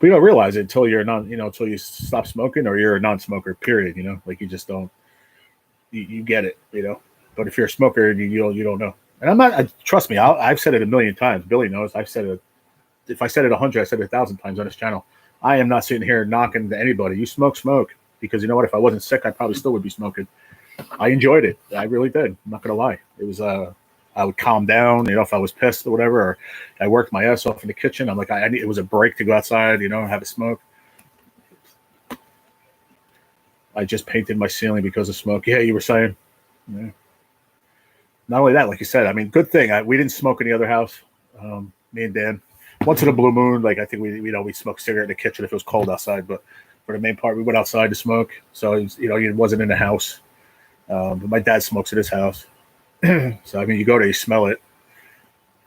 But you don't realize it until you're until you stop smoking or you're a non-smoker, period. Like you just don't, you get it, But if you're a smoker, you don't know. And I'm not. Trust me, I've said it a million times. Billy knows. I've said it. If I said it 100, I said it 1,000 times on this channel. I am not sitting here knocking to anybody. You smoke, because you know what? If I wasn't sick, I probably still would be smoking. I enjoyed it. I really did. I'm not gonna lie. It was I would calm down, if I was pissed or whatever. Or I worked my ass off in the kitchen. I'm like, it was a break to go outside, and have a smoke. I just painted my ceiling because of smoke. Yeah, you were saying. Yeah. Not only that, like you said, I mean, good thing we didn't smoke in the other house. Me and Dan, once in a blue moon, like I think we smoked cigarette in the kitchen if it was cold outside. But for the main part, we went outside to smoke. So it wasn't in the house. But my dad smokes at his house. So, I mean, you go there, you smell it.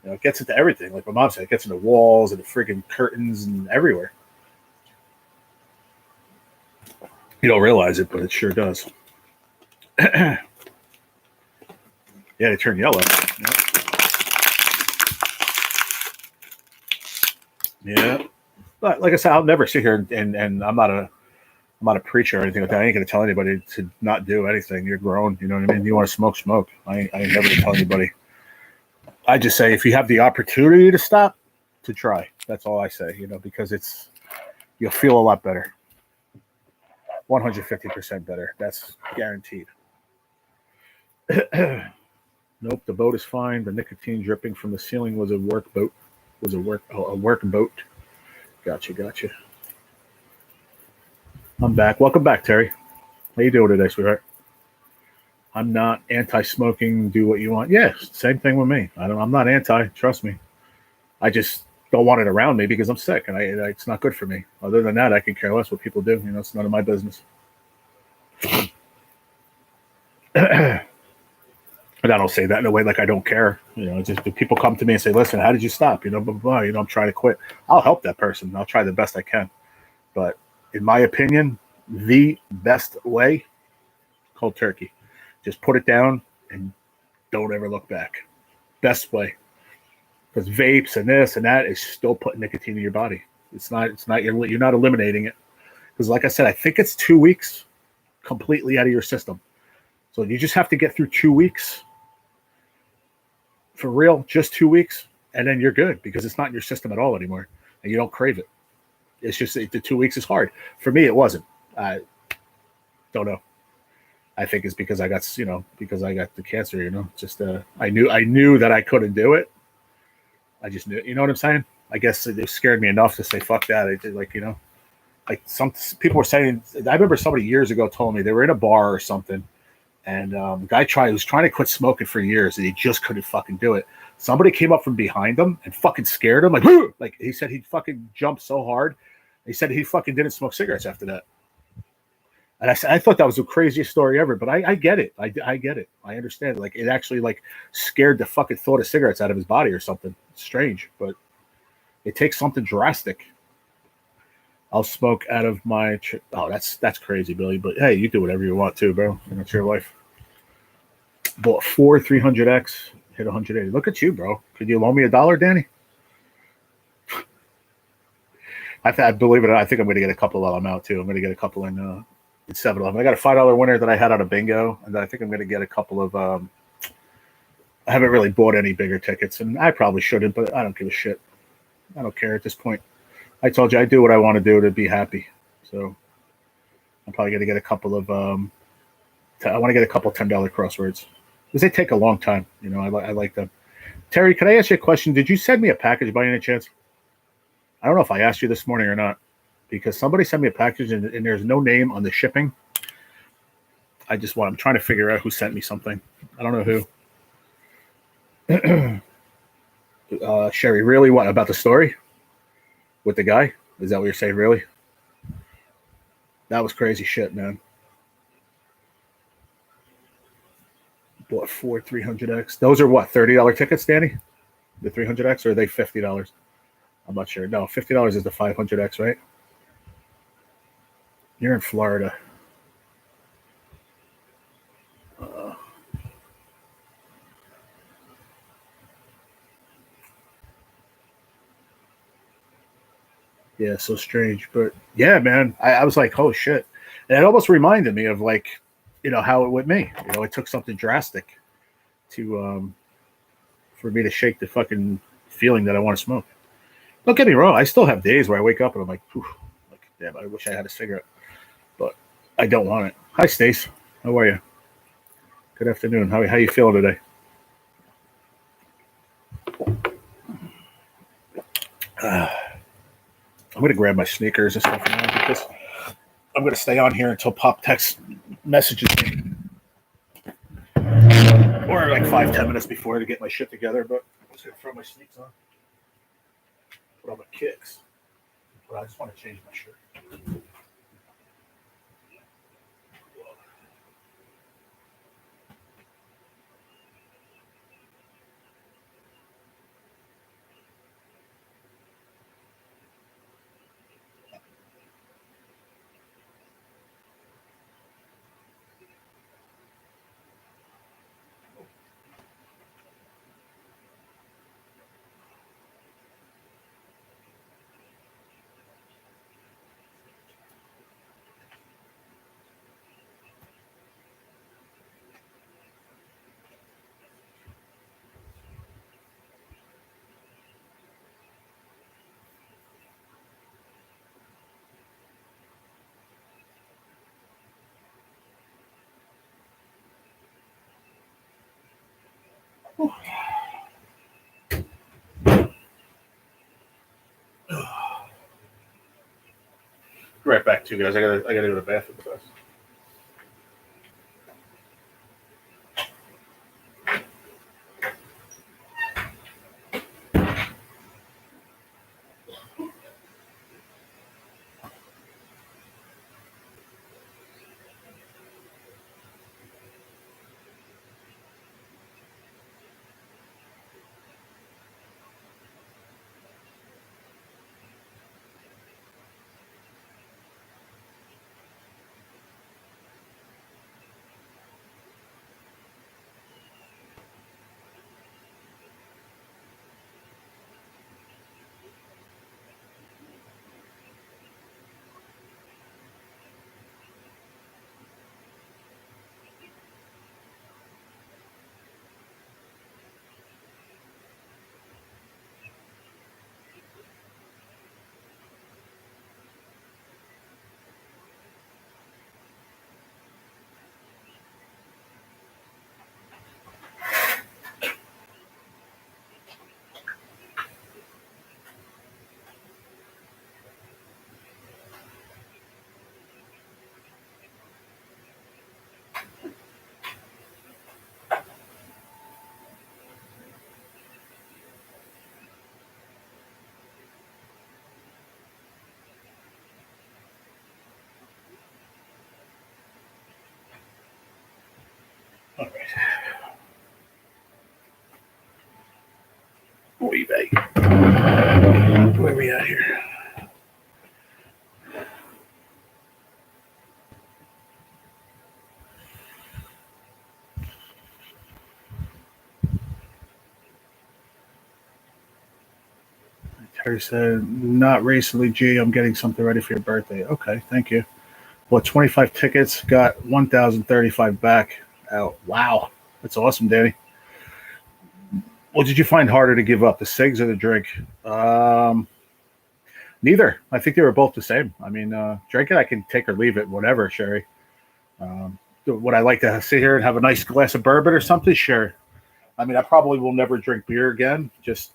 You know, it gets into everything. Like my mom said, it gets into walls and the freaking curtains and everywhere. You don't realize it, but it sure does. Yeah, they turn yellow. Yeah. But like I said, I'll never sit here and I'm not a preacher or anything like that. I ain't gonna tell anybody to not do anything. You're grown, you know what I mean? You want to smoke, smoke. I ain't never gonna tell anybody. I just say if you have the opportunity to stop, to try. That's all I say, you know, because you'll feel a lot better. 150% better. That's guaranteed. Nope, the boat is fine. The nicotine dripping from the ceiling was a work boat. Was a work boat. Gotcha. I'm back. Welcome back, Terry. How you doing today, sweetheart? I'm not anti-smoking. Do what you want. Yeah, same thing with me. I'm not anti. Trust me. I just don't want it around me because I'm sick and it's not good for me. Other than that, I can care less what people do. You know, it's none of my business. And I don't say that in a way like I don't care. You know, just if people come to me and say, "Listen, how did you stop?" You know, blah, blah, blah. You know, I'm trying to quit. I'll help that person. I'll try the best I can. But in my opinion, the best way, cold turkey. Just put it down and don't ever look back. Best way. Because vapes and this and that is still putting nicotine in your body. It's not. You're not eliminating it. Because like I said, I think it's 2 weeks completely out of your system. So you just have to get through 2 weeks for real, just 2 weeks, and then you're good because it's not in your system at all anymore, and you don't crave it. It's just the 2 weeks is hard for me. It wasn't. I don't know. I think it's because because I got the cancer. You know, just I knew that I couldn't do it. I just knew. You know what I'm saying? I guess it scared me enough to say fuck that. I did like some people were saying. I remember somebody years ago told me they were in a bar or something. And the guy was trying to quit smoking for years, and he just couldn't fucking do it. Somebody came up from behind him and fucking scared him, like he said he fucking jumped so hard. He said he fucking didn't smoke cigarettes after that. And I thought that was the craziest story ever. But I get it. I get it. I understand. Like it actually like scared the fucking thought of cigarettes out of his body or something. It's strange, but it takes something drastic. I'll smoke out of my. Oh, that's crazy, Billy. But hey, you do whatever you want too, bro. And it's your life. Bought 4 300X, hit 180. Look at you, bro. Could you loan me $1, Danny? I believe it. I think I'm going to get a couple while I'm out too. I'm going to get a couple in 7-Eleven. I got a $5 winner that I had out of bingo, and I think I'm going to get a couple of. I haven't really bought any bigger tickets, and I probably shouldn't, but I don't give a shit. I don't care at this point. I told you I do what I want to do to be happy, so I'm probably going to get a couple of. I want to get a couple $10 crosswords because they take a long time. You know, I like them. Terry, can I ask you a question? Did you send me a package by any chance? I don't know if I asked you this morning or not, because somebody sent me a package and there's no name on the shipping. I'm trying to figure out who sent me something. I don't know who. Sherry, really? What about the story with the guy? Is that what you're saying? Really? That was crazy shit, man. Bought 4 300X. Those are what, $30 tickets, Danny? The 300X, or are they $50? I'm not sure. No, $50 is the 500X, right? You're in Florida. Yeah, so strange. But yeah, man, I was like, oh shit. And it almost reminded me of like, how it with me. It took something drastic to for me to shake the fucking feeling that I want to smoke. Don't get me wrong, I still have days where I wake up and I'm like, damn, I wish I had a cigarette. But I don't want it. Hi, Stace. How are you? Good afternoon. How you feeling today? I'm gonna grab my sneakers and stuff now because I'm gonna stay on here until Pop text messages me, or like 5-10 minutes before to get my shit together. But I'm just gonna throw my sneaks on, put on my kicks. But I just want to change my shirt. right back to you guys. I gotta go to the bathroom first. All right. Oy vey. Where are we at here? Terry said, not recently, G. I'm getting something ready for your birthday. Okay, thank you. Well, 25 tickets, got 1,035 back out. Wow. That's awesome, Danny. What did you find harder to give up, the cigs or the drink? Neither. I think they were both the same. I mean, drinking, I can take or leave it, whatever, Sherry. Would I like to sit here and have a nice glass of bourbon or something? Sure. I mean, I probably will never drink beer again just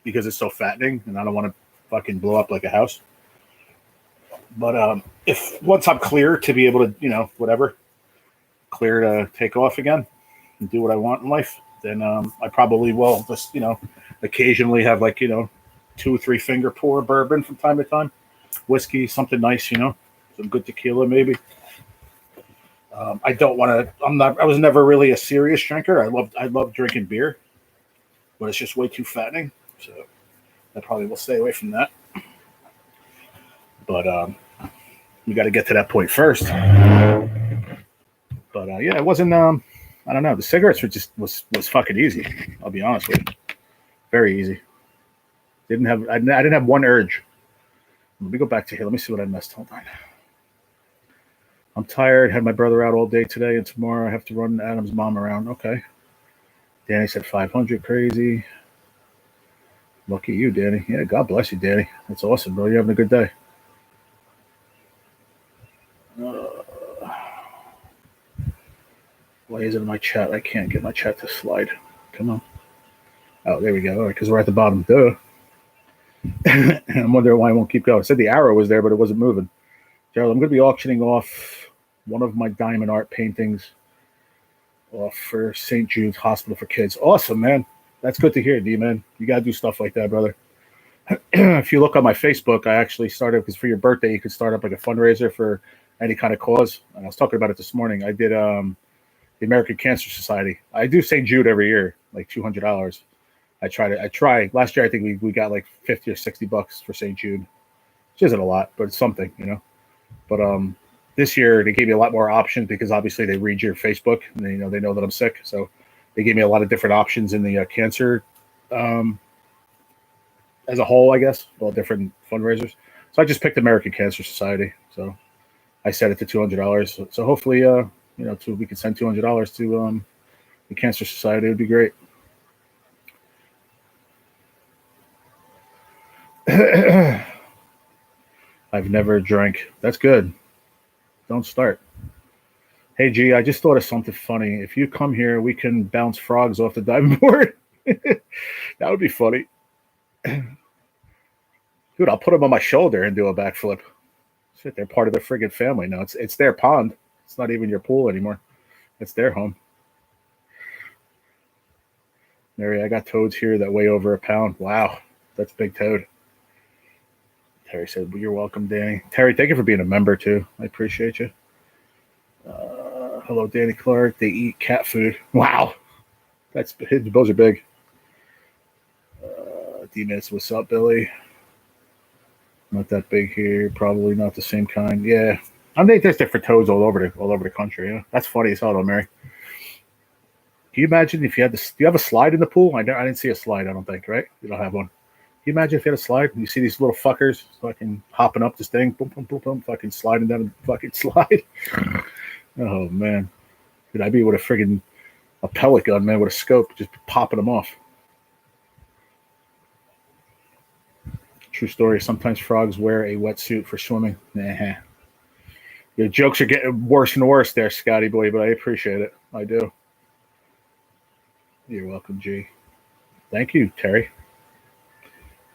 because it's so fattening and I don't want to fucking blow up like a house. But if once I'm clear to be able to, whatever, clear to take off again and do what I want in life, then I probably will just, occasionally have like, 2 or 3 finger pour bourbon from time to time, whiskey, something nice, some good tequila maybe. I don't want to. I was never really a serious drinker. I love drinking beer, but it's just way too fattening. So I probably will stay away from that. But we got to get to that point first. But yeah, it wasn't. I don't know. The cigarettes were just was fucking easy. I'll be honest with you, very easy. I didn't have one urge. Let me go back to here. Let me see what I missed. Hold on. I'm tired. Had my brother out all day today, and tomorrow I have to run Adam's mom around. Okay. Danny said 500. Crazy. Lucky you, Danny. Yeah, God bless you, Danny. That's awesome, bro. You're having a good day. Why isn't my chat? I can't get my chat to slide. Come on. Oh, there we go. All right, because we're at the bottom. Duh. I'm wondering why I won't keep going. I said the arrow was there, but it wasn't moving. Gerald, I'm going to be auctioning off one of my diamond art paintings off for St. Jude's Hospital for Kids. Awesome, man. That's good to hear, D-Man. You got to do stuff like that, brother. If you look on my Facebook, I actually started, because for your birthday, you could start up like a fundraiser for any kind of cause. And I was talking about it this morning. I did the American Cancer Society. I do St. Jude every year, like $200. I try. Last year, I think we got like 50 or 60 bucks for St. Jude, which isn't a lot, but it's something, But this year they gave me a lot more options because obviously they read your Facebook and they know that I'm sick. So they gave me a lot of different options in the cancer as a whole, I guess, all different fundraisers. So I just picked American Cancer Society. So I set it to $200. So hopefully, we can send $200 to the Cancer Society. It would be great. I've never drank. That's good. Don't start. Hey, G, I just thought of something funny. If you come here, we can bounce frogs off the diving board. That would be funny. Dude, I'll put them on my shoulder and do a backflip. Shit, they're part of the friggin' family now. It's their pond. It's not even your pool anymore. It's their home. Mary, I got toads here that weigh over a pound. Wow, that's big toad. Terry said, well, you're welcome, Danny. Terry, thank you for being a member, too. I appreciate you. Hello, Danny Clark. They eat cat food. Wow. Those are big. D-Miss, what's up, Billy? Not that big here. Probably not the same kind. Yeah. I think there's different toads all over the country. Yeah. That's funny as hell, though, Mary. Can you imagine if you had this? Do you have a slide in the pool? I didn't see a slide, I don't think, right? You don't have one. Can you imagine if you had a slide and you see these little fuckers fucking hopping up this thing, boom, boom, boom, boom, fucking sliding down the fucking slide? Oh, man. Could I be with a pellet gun, man, with a scope, just popping them off? True story. Sometimes frogs wear a wetsuit for swimming. Nah. Your jokes are getting worse and worse there, Scotty boy, but I appreciate it. I do. You're welcome, G. Thank you, Terry.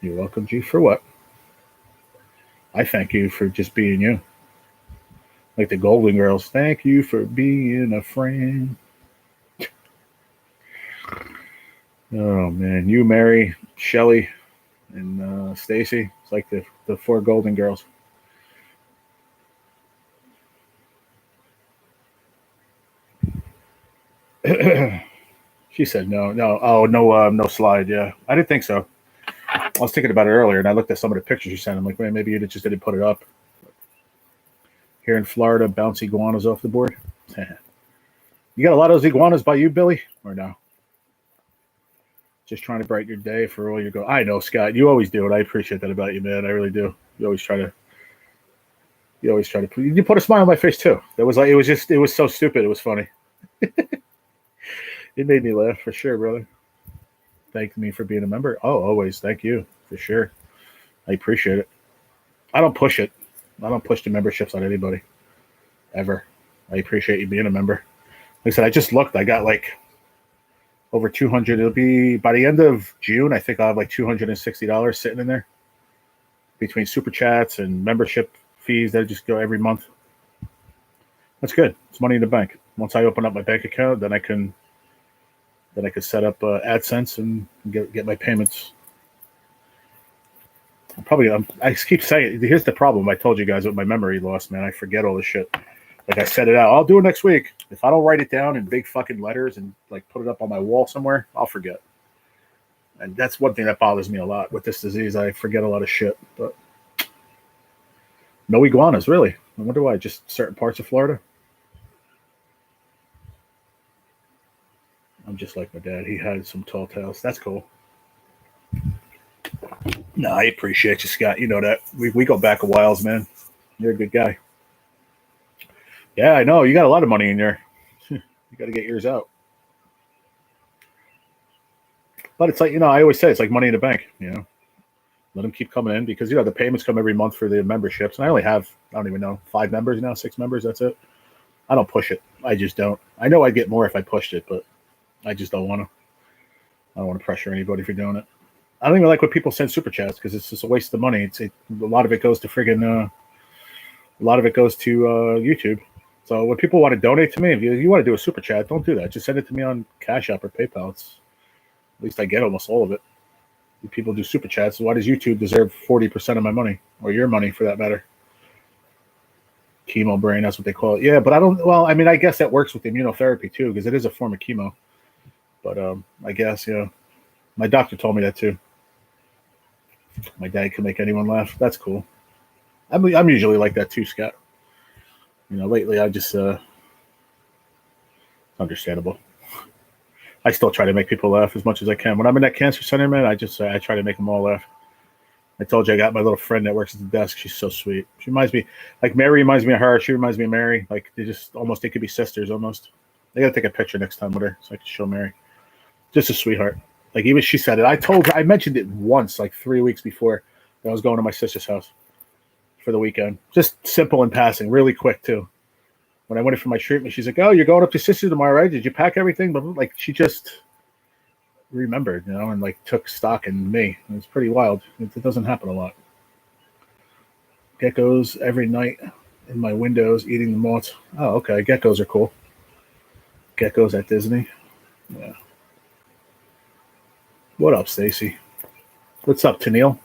You're welcome, G. For what? I thank you for just being you. Like the Golden Girls. Thank you for being a friend. Oh, man. You, Mary, Shelly, and Stacy. It's like the four Golden Girls. She said no. Oh, no slide. Yeah, I didn't think so. I was thinking about it earlier, and I looked at some of the pictures you sent. I'm like, man, maybe you just didn't put it up. Here in Florida, bounce iguanas off the board. You got a lot of those iguanas by you, Billy, or no? Just trying to brighten your day for all your go. I know, Scott. You always do it. I appreciate that about you, man. I really do. You always try to. You put a smile on my face too. It was so stupid. It was funny. It made me laugh for sure, brother. Thank me for being a member. Oh, always. Thank you for sure. I appreciate it. I don't push it. I don't push the memberships on anybody ever. I appreciate you being a member. Like I said, I just looked. I got like over 200. It'll be by the end of June. I think I'll have like $260 sitting in there between super chats and membership fees that just go every month. That's good. It's money in the bank. Once I open up my bank account, then I can set up AdSense and get my payments. I keep saying, here's the problem. I told you guys with my memory loss, man. I forget all this shit. Like I set it out. I'll do it next week. If I don't write it down in big fucking letters and like put it up on my wall somewhere, I'll forget. And that's one thing that bothers me a lot with this disease. I forget a lot of shit. But no iguanas, really. I wonder why. Just certain parts of Florida. I'm just like my dad. He had some tall tales. That's cool. No, I appreciate you, Scott. You know that. We go back a whiles, man. You're a good guy. Yeah, I know. You got a lot of money in there. You got to get yours out. But it's like, I always say it's like money in the bank, Let them keep coming in because, the payments come every month for the memberships. And I only have, I don't even know, 5 members now, 6 members. That's it. I don't push it. I just don't. I know I'd get more if I pushed it, but I just don't want to. I don't want to pressure anybody for doing it. I don't even like when people send super chats because it's just a waste of money. A lot of it goes to YouTube. So when people want to donate to me, if you want to do a super chat, don't do that. Just send it to me on Cashapp or PayPal. At least I get almost all of it. If people do super chats, why does YouTube deserve 40% of my money or your money for that matter? Chemo brain, that's what they call it. Yeah, but I don't. Well, I mean, I guess that works with immunotherapy too because it is a form of chemo. But I guess my doctor told me that too. My dad can make anyone laugh. That's cool. I'm usually like that too, Scott. Lately I just understandable. I still try to make people laugh as much as I can. When I'm in that cancer center, man, I try to make them all laugh. I told you I got my little friend that works at the desk. She's so sweet. She reminds me, like Mary reminds me of her. She reminds me of Mary. Like they could be sisters almost. I gotta take a picture next time with her so I can show Mary. Just a sweetheart. Like even she said it. I mentioned it once, like 3 weeks before that I was going to my sister's house for the weekend. Just simple in passing, really quick too. When I went in for my treatment, she's like, "Oh, you're going up to sister tomorrow, right? Did you pack everything?" But like she just remembered, and like took stock in me. It's pretty wild. It doesn't happen a lot. Geckos every night in my windows eating the moths. Oh, okay. Geckos are cool. Geckos at Disney. Yeah. What up, Stacy? What's up, Tennille?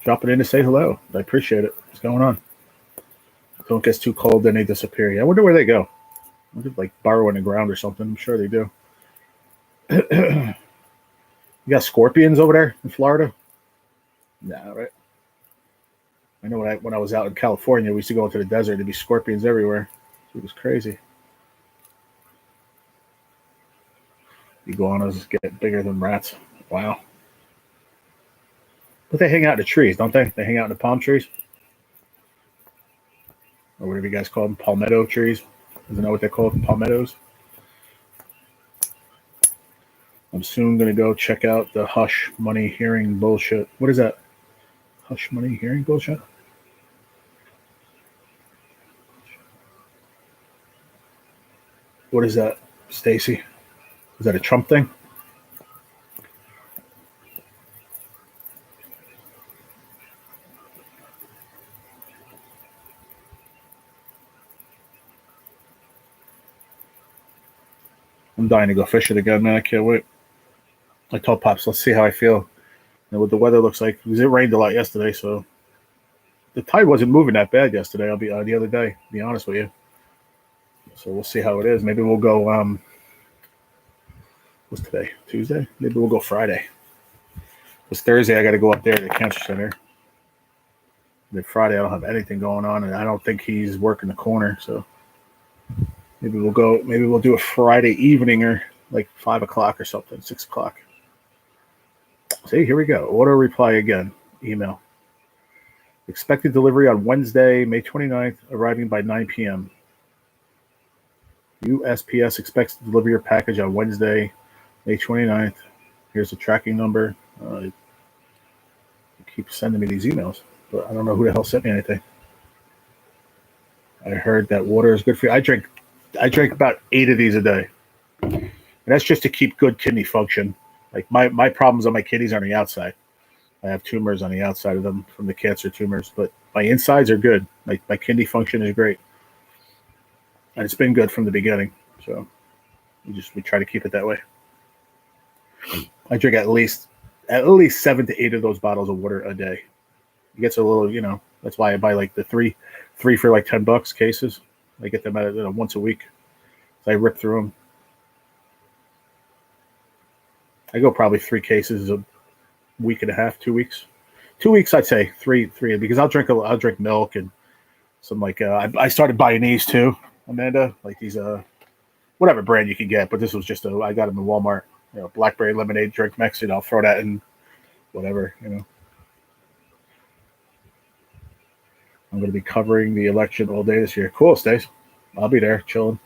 Dropping in to say hello. I appreciate it. What's going on? Don't get too cold, then they disappear. Yeah, I wonder where they go. I wonder if, like, burrow in the ground or something. I'm sure they do. You got scorpions over there in Florida? Nah, right? I know when I was out in California, we used to go into the desert. There'd be scorpions everywhere. It was crazy. Iguanas get bigger than rats. Wow. But they hang out in the trees, don't they? They hang out in the palm trees. Or whatever you guys call them. Palmetto trees. Isn't that what they call them? Palmettos? I'm soon going to go check out the hush money hearing bullshit. What is that? Hush money hearing bullshit? What is that, Stacy? Is that a Trump thing? I'm dying to go fishing again, man. I can't wait. I told Pops, let's see how I feel. And what the weather looks like. Because it rained a lot yesterday, so the tide wasn't moving that bad yesterday. I'll be the other day, to be honest with you. So we'll see how it is. Maybe we'll go. What's today? Tuesday? Maybe we'll go Friday. It's Thursday. I got to go up there to the cancer center. Then Friday, I don't have anything going on, and I don't think he's working the corner. So maybe we'll go. Maybe we'll do a Friday evening or like 5 o'clock or something, 6 o'clock. See, here we go. Auto reply again. Email. Expected delivery on Wednesday, May 29th, arriving by 9 p.m. USPS expects to deliver your package on Wednesday, May 29th. Here's the tracking number. You keep sending me these emails, but I don't know who the hell sent me anything. I heard that water is good for you. I drink about 8 of these a day. And that's just to keep good kidney function. Like my problems on my kidneys are on the outside. I have tumors on the outside of them from the cancer tumors, but my insides are good. My kidney function is great. And it's been good from the beginning. So we try to keep it that way. I drink at least 7 to 8 of those bottles of water a day. It gets a little, that's why I buy like the three for like $10 cases. I get them at once a week. So I rip through them. I go probably 3 cases a week and a half, 2 weeks. 2 weeks, I'd say three, because I'll drink milk and some I started buying these too, Amanda, like these whatever brand you can get, but this was just I got them in Walmart. Blackberry lemonade drink mix. I'll throw that in whatever. I'm going to be covering the election all day this year. Cool, Stace. I'll be there chilling.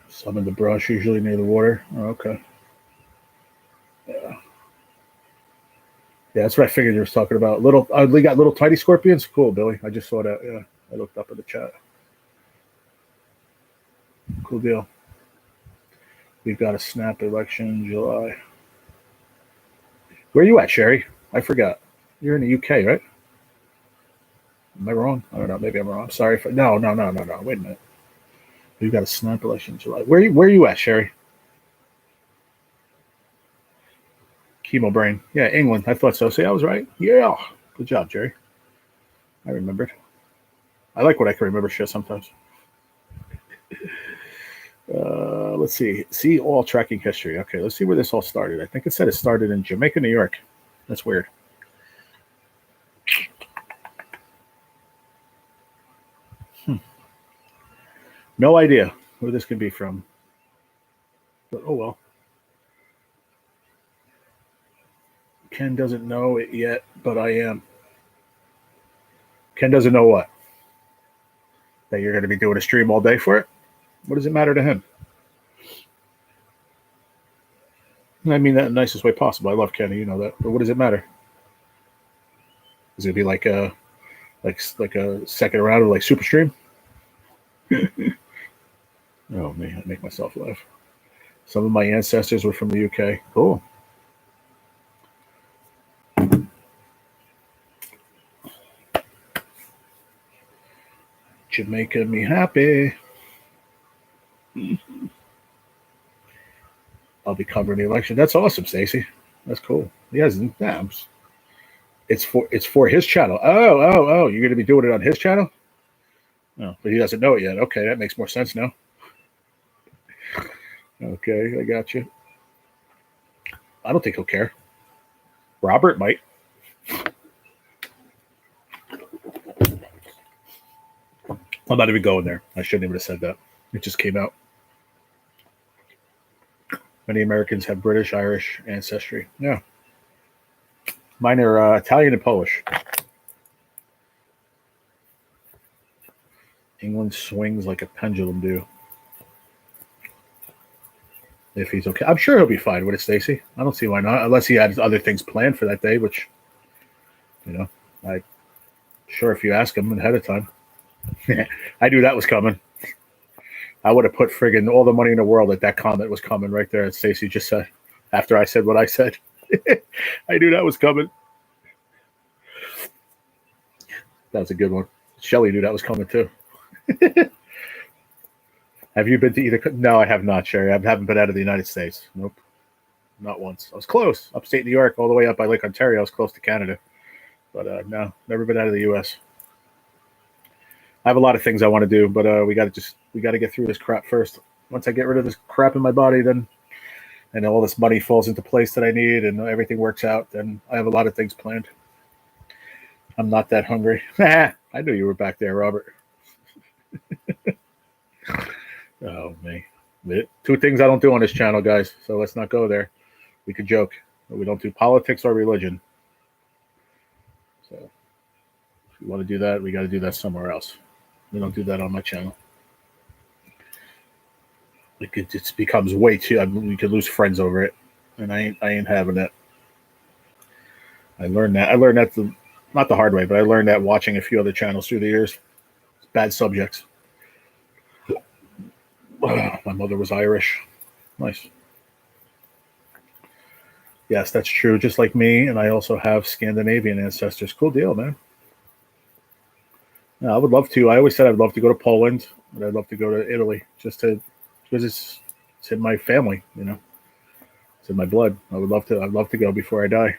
Some in the brush, usually near the water. Oh, okay. Yeah, that's what I figured you were talking about. They got little tiny scorpions. Cool, Billy. I just saw that. Yeah, I looked up in the chat. Cool deal. We've got a snap election in July. Where are you at, Sherry? I forgot. You're in the UK, right? Am I wrong? I don't know. Maybe I'm wrong. I'm sorry. No. Wait a minute. We've got a snap election in July. Where are you at, Sherry? Chemo brain. Yeah, England. I thought so. See, I was right. Yeah. Good job, Jerry. I remembered. I like what I can remember shit sometimes. Let's see. See all tracking history. Okay, let's see where this all started. I think it said it started in Jamaica, New York. That's weird. No idea who this could be from. But, oh well. Ken doesn't know it yet, but I am. Ken doesn't know what? That you're going to be doing a stream all day for it? What does it matter to him? I mean that in the nicest way possible. I love Kenny, you know that. But what does it matter? Is it be like a second round of like Super Stream? Oh man, I make myself laugh. Some of my ancestors were from the UK. Cool. You're making me happy. I'll be covering the election. That's awesome, Stacy. That's cool. He has it's for his channel. Oh. You're gonna be doing it on his channel? No, but he doesn't know it yet. Okay, that makes more sense now. Okay, I got you. I don't think he'll care. Robert might. I'm not even going there. I shouldn't even have said that. It just came out. Many Americans have British, Irish ancestry. Yeah. Mine are Italian and Polish. England swings like a pendulum do. If he's okay. I'm sure he'll be fine with it, Stacy. I don't see why not, unless he had other things planned for that day, which, I'm sure if you ask him ahead of time. I knew that was coming. I would have put friggin' all the money in the world that comment was coming right there, as Stacy just said, after I said what I said. I knew that was coming. That was a good one. Shelly knew that was coming too. Have you been to either? No, I have not, Sherry. I haven't been out of the United States. Nope. Not once. I was close. Upstate New York, all the way up by Lake Ontario. I was close to Canada. But no, never been out of the U.S. I have a lot of things I want to do, but we got to get through this crap first. Once I get rid of this crap in my body, then and all this money falls into place that I need and everything works out, then I have a lot of things planned. I'm not that hungry. I knew you were back there, Robert. Oh, me. Two things I don't do on this channel, guys, so let's not go there. We could joke, but we don't do politics or religion. So if you want to do that, we got to do that somewhere else. We don't do that on my channel. It just becomes way too. We could lose friends over it, and I ain't having that. I learned that not the hard way, but I learned that watching a few other channels through the years. Bad subjects. My mother was Irish. Nice. Yes, that's true. Just like me, and I also have Scandinavian ancestors. Cool deal, man. I would love to. I always said I'd love to go to Poland, but I'd love to go to Italy because it's in my family, It's in my blood. I'd love to go before I die.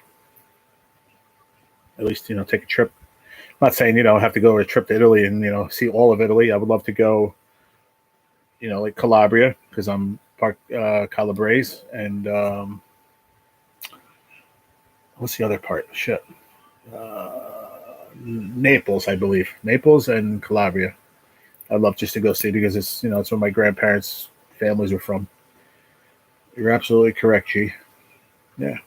At least, take a trip. I'm not saying, have to go on a trip to Italy and, see all of Italy. I would love to go, like Calabria, because I'm part Calabrese, and what's the other part? Shit. Naples, I believe. Naples and Calabria. I'd love just to go see because it's it's where my grandparents' families are from. You're absolutely correct, G. Yeah.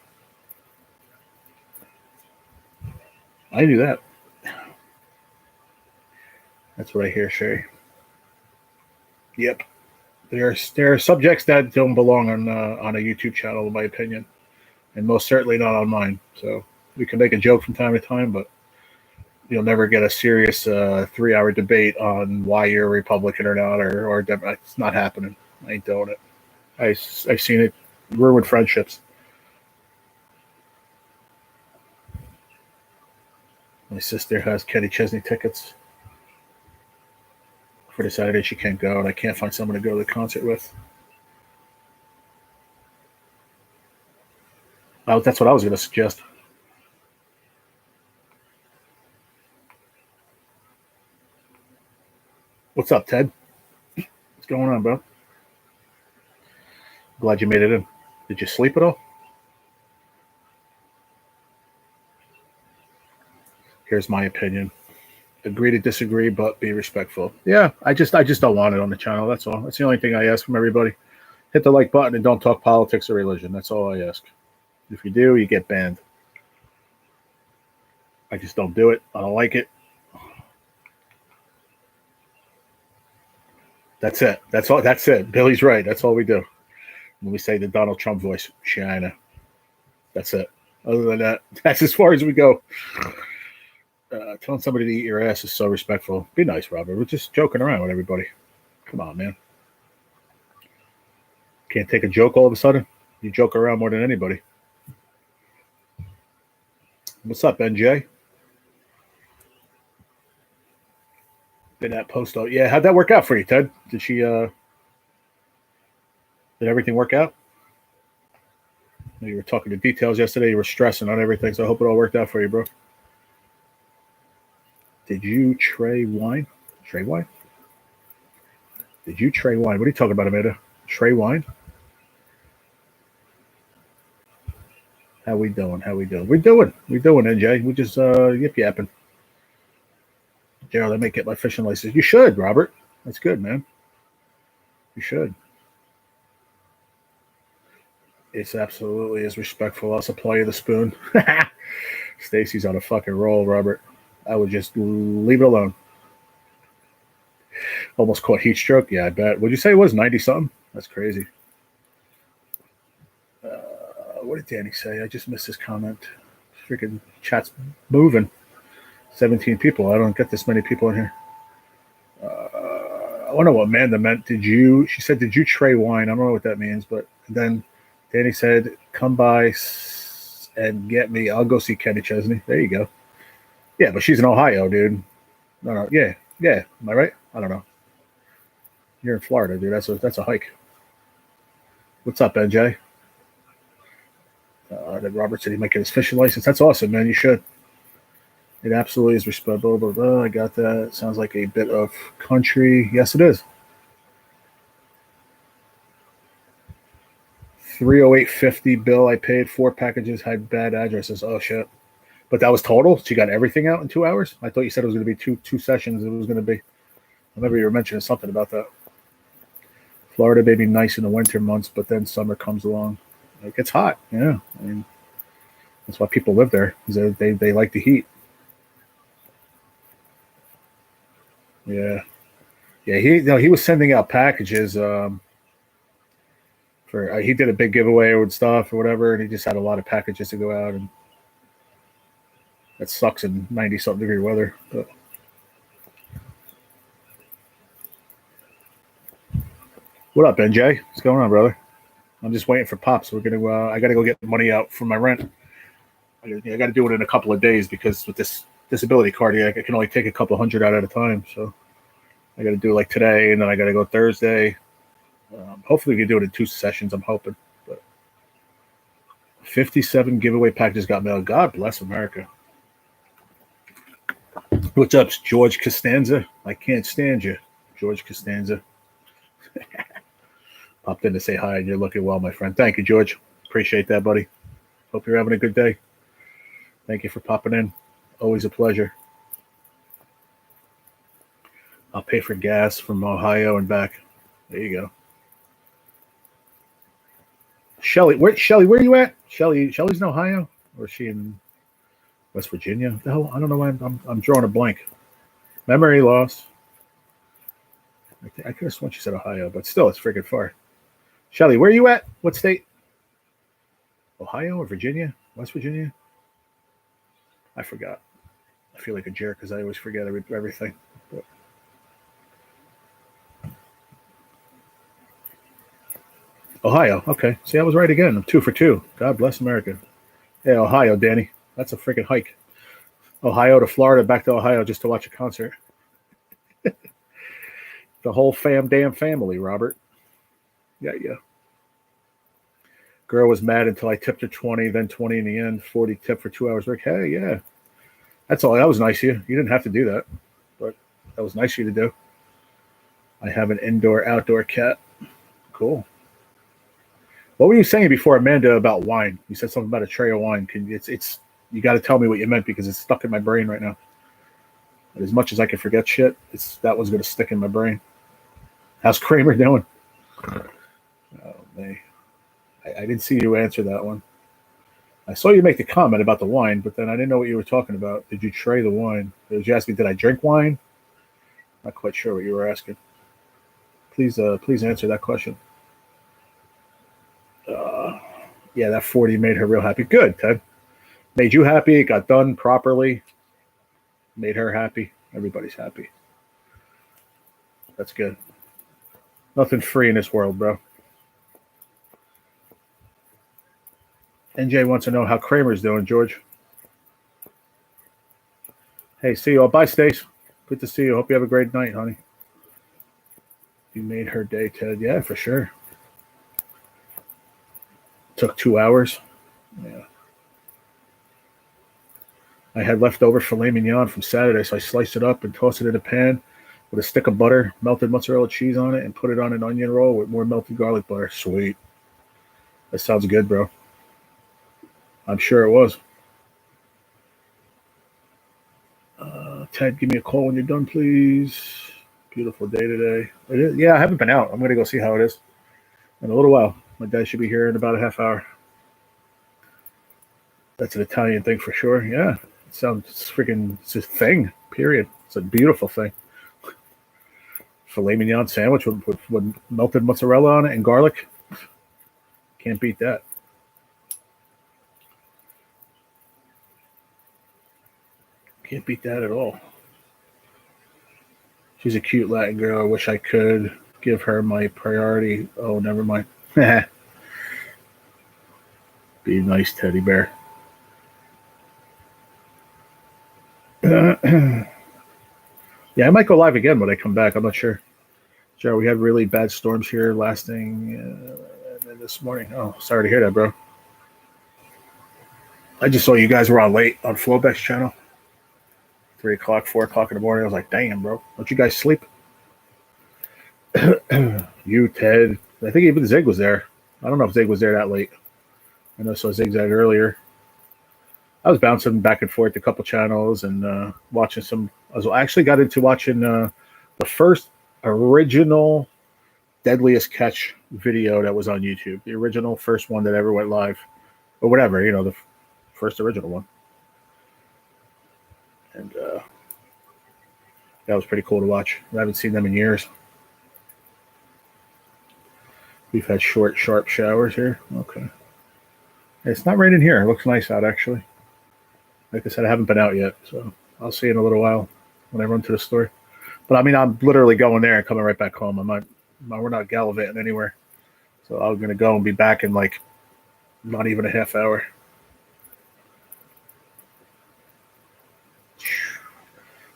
I do that. That's what I hear, Sherry. Yep. There are subjects that don't belong on a YouTube channel, in my opinion, and most certainly not on mine. So we can make a joke from time to time, but you'll never get a serious 3-hour debate on why you're a Republican or not, or it's not happening. I ain't doing it. I've seen it ruin friendships. My sister has Kenny Chesney tickets for the Saturday. She can't go, and I can't find someone to go to the concert with. Oh, that's what I was going to suggest. What's up, Ted? What's going on, bro? Glad you made it in. Did you sleep at all? Here's my opinion. Agree to disagree, but be respectful. Yeah, I just don't want it on the channel. That's all. That's the only thing I ask from everybody. Hit the like button and don't talk politics or religion. That's all I ask. If you do, you get banned. I just don't do it. I don't like it. That's it. That's all. That's it. Billy's right. That's all we do. When we say the Donald Trump voice, China. That's it. Other than that, that's as far as we go. Telling somebody to eat your ass is so respectful. Be nice, Robert. We're just joking around with everybody. Come on, man. Can't take a joke all of a sudden. You joke around more than anybody. What's up, NJ? Did that post out? Yeah, how'd that work out for you, Ted? Did she? Did everything work out? You were talking the details yesterday. You were stressing on everything, so I hope it all worked out for you, bro. Did you tray wine? Tray wine? Did you tray wine? What are you talking about, Amanda? Tray wine? How we doing? How we doing? We doing, NJ. We just yip yapping. Gerald, I may get my fishing license. You should, Robert. That's good, man. You should. It's absolutely is respectful. I'll supply you the spoon. Stacy's on a fucking roll, Robert. I would just leave it alone. Almost caught heat stroke. Yeah, I bet. Would you say it was 90 something? That's crazy. What did Danny say? I just missed his comment. Freaking chat's moving. 17 people. I don't get this many people in here. I wonder what Amanda meant. She said, did you tray wine? I don't know what that means, but then Danny said, come by and get me. I'll go see Kenny Chesney. There you go. Yeah, but she's in Ohio, dude. No. Yeah. Am I right? I don't know. You're in Florida, dude. That's a hike. What's up, NJ? That Robert said he might get his fishing license. That's awesome, man. You should. It absolutely is respectable. But I got that. It sounds like a bit of country. Yes, it is. 308.50 bill I paid. 4 packages had bad addresses. Oh shit! But that was total. She got everything out in 2 hours. I thought you said it was going to be two sessions. It was going to be. I remember you were mentioning something about that. Florida may be nice in the winter months, but then summer comes along. It gets hot. Yeah, I mean that's why people live there. They like the heat. Yeah. He was sending out packages. He did a big giveaway with stuff or whatever, and he just had a lot of packages to go out, and that sucks in 90-something degree weather. But what up, NJ? What's going on, brother? I'm just waiting for Pops. We're gonna. I got to go get money out for my rent. I got to do it in a couple of days because with this disability card, I can only take a couple hundred out at a time. So I got to do it like today, and then I got to go Thursday. Hopefully, we can do it in 2 sessions. I'm hoping. But 57 giveaway packages got mailed. God bless America. What's up, George Costanza? I can't stand you, George Costanza. Popped in to say hi, and you're looking well, my friend. Thank you, George. Appreciate that, buddy. Hope you're having a good day. Thank you for popping in. Always a pleasure. I'll pay for gas from Ohio and back. There you go. Shelly, where are you at? Shelly's in Ohio, or is she in West Virginia? The hell, I don't know why I'm drawing a blank. Memory loss. I could have sworn she said Ohio, but still, it's freaking far. Shelly, where are you at? What state? Ohio or Virginia? West Virginia? I forgot. I feel like a jerk because I always forget everything. But Ohio. Okay. See, I was right again. I'm 2 for 2. God bless America. Hey, Ohio, Danny. That's a freaking hike. Ohio to Florida, back to Ohio just to watch a concert. The whole damn family, Robert. Yeah. Girl was mad until I tipped her 20, then 20 in the end, 40 tip for 2 hours work. Hey, yeah. That's all. That was nice of you. You didn't have to do that, but that was nice of you to do. I have an indoor-outdoor cat. Cool. What were you saying before, Amanda, about wine? You said something about a tray of wine. You got to tell me what you meant because it's stuck in my brain right now. And as much as I can forget shit, that was going to stick in my brain. How's Kramer doing? Oh, man. I didn't see you answer that one. I saw you make the comment about the wine, but then I didn't know what you were talking about. Did you tray the wine? Did you ask me, did I drink wine? Not quite sure what you were asking. Please answer that question. Yeah, that 40 made her real happy. Good, Ted. Made you happy. It got done properly. Made her happy. Everybody's happy. That's good. Nothing free in this world, bro. NJ wants to know how Kramer's doing, George. Hey, see you all. Bye, Stace. Good to see you. Hope you have a great night, honey. You made her day, Ted. Yeah, for sure. Took 2 hours. Yeah. I had leftover filet mignon from Saturday, so I sliced it up and tossed it in a pan with a stick of butter, melted mozzarella cheese on it, and put it on an onion roll with more melted garlic butter. Sweet. That sounds good, bro. I'm sure it was. Ted, give me a call when you're done, please. Beautiful day today. It is, yeah, I haven't been out. I'm going to go see how it is in a little while. My dad should be here in about a half hour. That's an Italian thing for sure. Yeah. It sounds freaking, it's a thing, period. It's a beautiful thing. Filet mignon sandwich with melted mozzarella on it and garlic. Can't beat that. Can't beat that at all. She's a cute Latin girl. I wish I could give her my priority. Oh, never mind. Be nice, teddy bear. Yeah, I might go live again when I come back. I'm not sure. Sure, we had really bad storms here lasting this morning. Oh, sorry to hear that, bro. I just saw you guys were on late on Flowback's channel. 3 o'clock, 4 o'clock in the morning. I was like, damn, bro. Don't you guys sleep? You, Ted. I think even Zig was there. I don't know if Zig was there that late. I know I saw Zigzag earlier. I was bouncing back and forth a couple channels and watching some. I actually got into watching the first original Deadliest Catch video that was on YouTube. The original first one that ever went live. Or whatever, the first original one. And that was pretty cool to watch. I haven't seen them in years. We've had short, sharp showers here. Okay. It's not raining here. It looks nice out, actually. Like I said, I haven't been out yet, so I'll see you in a little while when I run to the store. But I mean, I'm literally going there and coming right back home. We're not gallivanting anywhere. So I'm going to go and be back in like not even a half hour.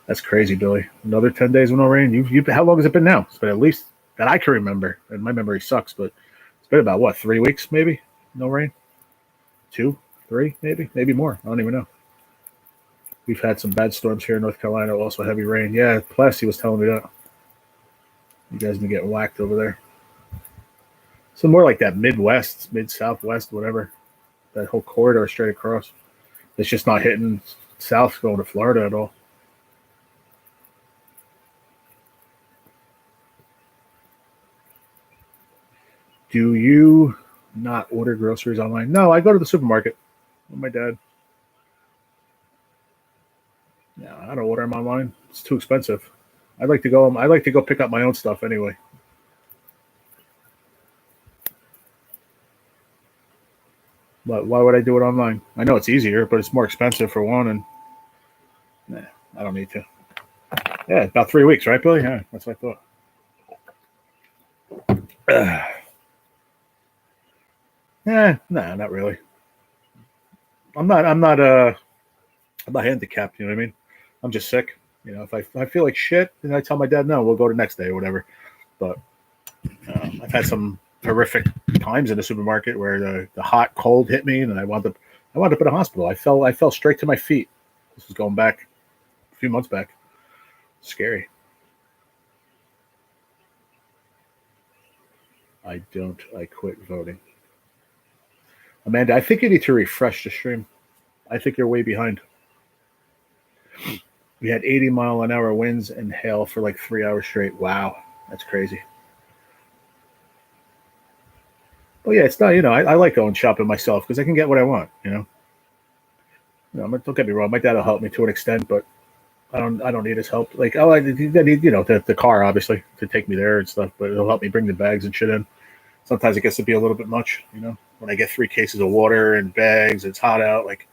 That's crazy, Billy. Another 10 days with no rain. You how long has it been now? It's been at least that I can remember, and my memory sucks, but it's been about what, 3 weeks maybe? No rain? 2, 3, maybe more. I don't even know. We've had some bad storms here in North Carolina, also heavy rain. Yeah, Plasty was telling me that. You guys been getting whacked over there. So more like that Midwest, Mid-Southwest, whatever. That whole corridor straight across. It's just not hitting south going to Florida at all. Do you not order groceries online? No, I go to the supermarket with my dad. Yeah, I don't order them online. It's too expensive. I like to go pick up my own stuff anyway. But why would I do it online? I know it's easier, but it's more expensive for one, and I don't need to. Yeah, about 3 weeks, right, Billy? Yeah, that's what I thought. No, not really. I'm not handicapped, you know what I mean? I'm just sick. If I feel like shit, then I tell my dad, no, we'll go to next day or whatever. But I've had some horrific times in the supermarket where the hot cold hit me and I wound up in a hospital. I fell straight to my feet. This was going back a few months back. Scary. I quit voting. Amanda, I think you need to refresh the stream. I think you're way behind. We had 80-mile-an-hour winds and hail for like 3 hours straight. Wow, that's crazy. Well, yeah, it's not. I like going shopping myself because I can get what I want. Don't get me wrong. My dad will help me to an extent, but I don't need his help. Like, I need the car obviously to take me there and stuff, but it'll help me bring the bags and shit in. Sometimes it gets to be a little bit much, when I get 3 cases of water and bags, it's hot out. Like,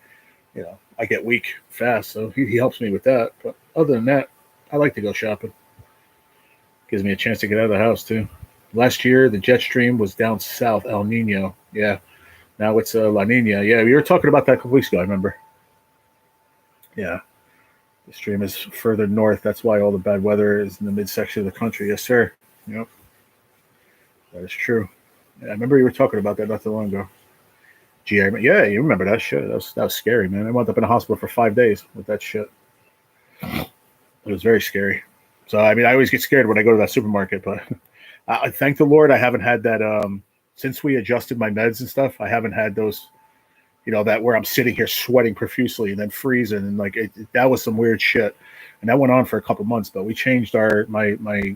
I get weak fast, so he helps me with that. But other than that, I like to go shopping. Gives me a chance to get out of the house too. Last year, the jet stream was down south, El Nino. Yeah, now it's La Nina. Yeah, we were talking about that a couple weeks ago. I remember. Yeah, The stream is further north. That's why all the bad weather is in the midsection of the country. Yes, sir. Yep. That is true. Yeah, I remember you were talking about that not too long ago. Yeah, you remember that shit. That was scary, man. I wound up in a hospital for 5 days with that shit. It was very scary. So, I mean, I always get scared when I go to that supermarket, but I thank the Lord I haven't had that. Since we adjusted my meds and stuff, I haven't had those, that where I'm sitting here sweating profusely and then freezing. And like, that was some weird shit. And that went on for a couple months, but we changed my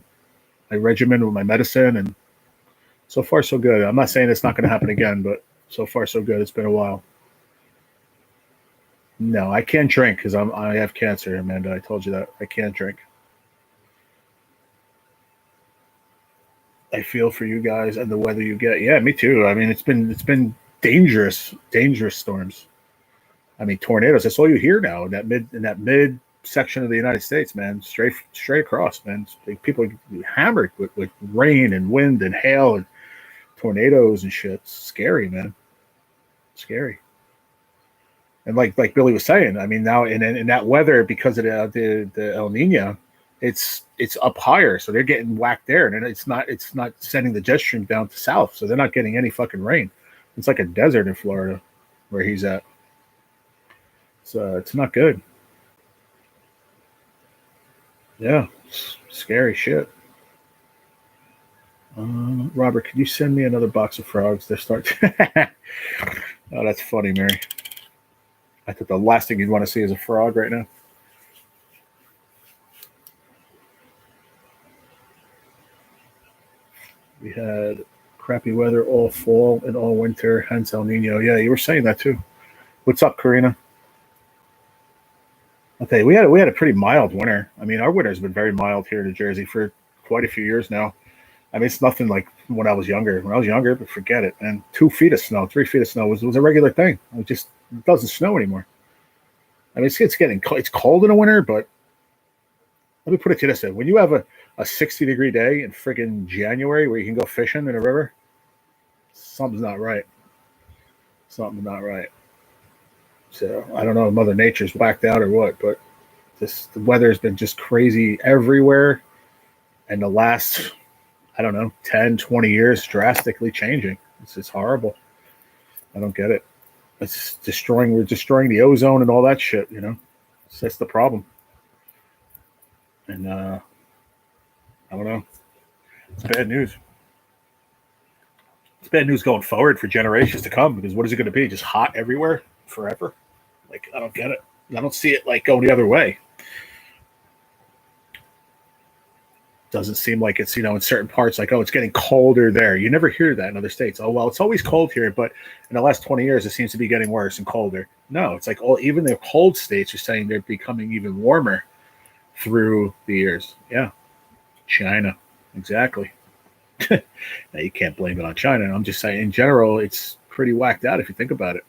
regimen with my medicine, and so far so good. I'm not saying it's not going to happen again, but so far so good. It's been a while. No, I can't drink because I have cancer, Amanda. I told you that. I can't drink. I feel for you guys and the weather you get. Yeah, me too. I mean, it's been dangerous storms. I mean, tornadoes. That's all you hear now in that mid section of the United States, man. Straight across, man. People hammered with rain and wind and hail and tornadoes and shit. It's scary, man. Scary. And like Billy was saying, I mean, now in that weather, because of the El Nino, it's up higher, so they're getting whacked there, and it's not sending the jet stream down to south, so they're not getting any fucking rain. It's like a desert in Florida where he's at. So it's not good. Yeah, scary shit. Robert, could you send me another box of frogs? They're starting. Oh, that's funny, Mary. I thought the last thing you'd want to see is a frog right now. We had crappy weather all fall and all winter, hence El Nino. Yeah, you were saying that too. What's up, Karina? Okay, we had a pretty mild winter. I mean, our winter's been very mild here in New Jersey for quite a few years now. I mean, it's nothing like when I was younger. When I was younger, but forget it. And 2 feet of snow, 3 feet of snow was a regular thing. It doesn't snow anymore. I mean, it's cold in the winter, but let me put it to you this way: when you have a 60-degree day in friggin' January where you can go fishing in a river, something's not right. Something's not right. So I don't know if Mother Nature's whacked out or what, but the weather's been just crazy everywhere. And the last, I don't know, 10, 20 years drastically changing. It's just horrible. I don't get it. We're destroying the ozone and all that shit, That's the problem. And I don't know. It's bad news. It's bad news going forward for generations to come, because what is it going to be? Just hot everywhere forever? Like, I don't get it. I don't see it like going the other way. Doesn't seem like it's, in certain parts, like, oh, it's getting colder there. You never hear that in other states. Oh, well, it's always cold here, but in the last 20 years, it seems to be getting worse and colder. No, it's like even the cold states are saying they're becoming even warmer through the years. Yeah. China. Exactly. Now, you can't blame it on China. I'm just saying, in general, it's pretty whacked out if you think about it.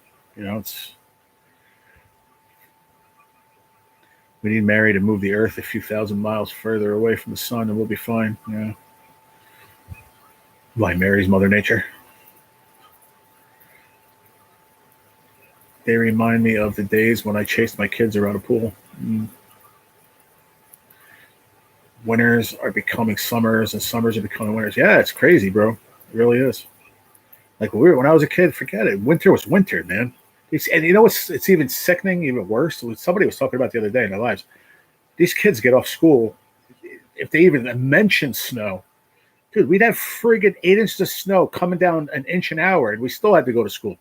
We need Mary to move the Earth a few thousand miles further away from the sun, and we'll be fine. Yeah. Why, Mary's Mother Nature. They remind me of the days when I chased my kids around a pool. Winters are becoming summers, and summers are becoming winters. Yeah, it's crazy, bro. It really is. Like when I was a kid, forget it. Winter was winter, man. And it's even sickening, even worse. Somebody was talking about the other day in their lives. These kids get off school, if they even mention snow. Dude, we'd have friggin' 8 inches of snow coming down an inch an hour, and we still had to go to school.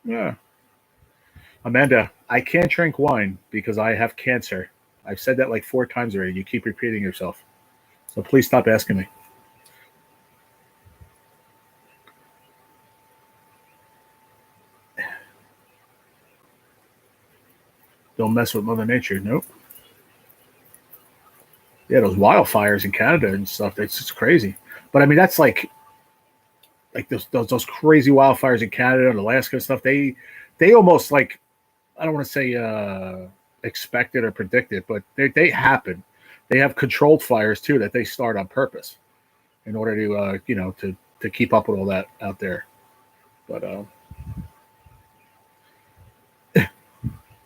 Yeah. Amanda, I can't drink wine because I have cancer. I've said that like 4 times already. You keep repeating yourself. So please stop asking me. Don't mess with Mother Nature. Nope. Yeah, those wildfires in Canada and stuff. It's just crazy. But I mean, that's like those crazy wildfires in Canada and Alaska and stuff. They almost, like, I don't want to say expected or predicted, but they happen. They have controlled fires too that they start on purpose in order to to keep up with all that out there. But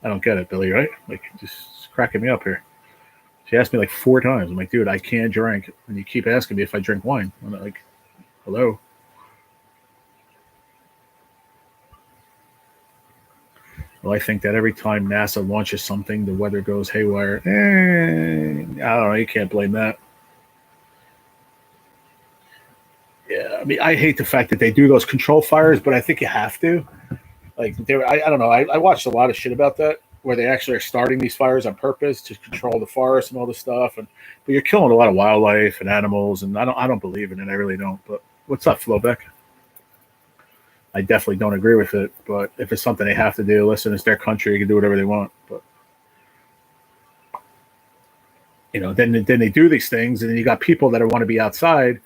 I don't get it, Billy, right? Like, just cracking me up here. She asked me like 4 times. I'm like, dude, I can't drink. And you keep asking me if I drink wine. I'm like, hello? Well, I think that every time NASA launches something, the weather goes haywire. I don't know. You can't blame that. Yeah, I mean, I hate the fact that they do those control fires, but I think you have to. Like, I don't know. I watched a lot of shit about that, where they actually are starting these fires on purpose to control the forest and all this stuff. And but you're killing a lot of wildlife and animals, and I don't believe in it. I really don't. But what's up, Flobeck? I definitely don't agree with it. But if it's something they have to do, listen, it's their country. They can do whatever they want. But then they do these things, and then you got people that want to be outside,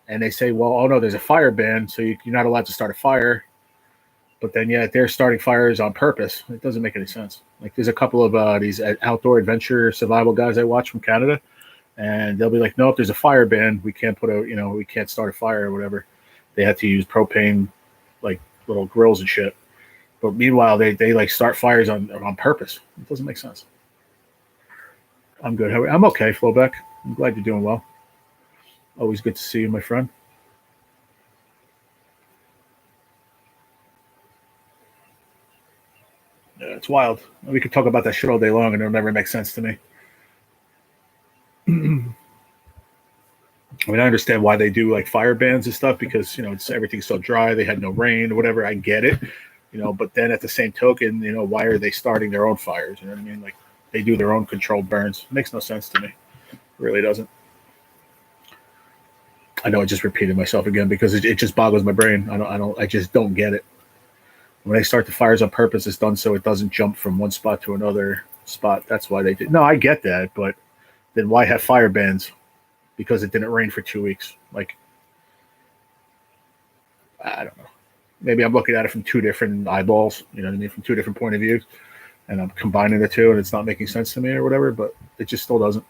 and they say, well, oh no, there's a fire ban, so you're not allowed to start a fire. But then, yeah, they're starting fires on purpose. It doesn't make any sense. Like, there's a couple of these outdoor adventure survival guys I watch from Canada, and they'll be like, nope, there's a fire ban. We can't we can't start a fire or whatever. They have to use propane, like little grills and shit. But meanwhile, they like start fires on purpose. It doesn't make sense. I'm good. I'm okay, Flobeck. I'm glad you're doing well. Always good to see you, my friend. Yeah, it's wild. We could talk about that shit all day long, and it'll never make sense to me. I mean, I understand why they do like fire bans and stuff because it's everything's so dry. They had no rain or whatever. I get it, But then at the same token, why are they starting their own fires? You know what I mean? Like they do their own controlled burns. It makes no sense to me. It really doesn't. I know I just repeated myself again because it just boggles my brain. I just don't get it. When they start the fires on purpose, it's done so it doesn't jump from one spot to another spot. That's why they did. No, I get that, but then why have fire bans? Because it didn't rain for 2 weeks. Like, I don't know. Maybe I'm looking at it from two different eyeballs, you know what I mean, from two different point of views, and I'm combining the two, and it's not making sense to me or whatever. But it just still doesn't.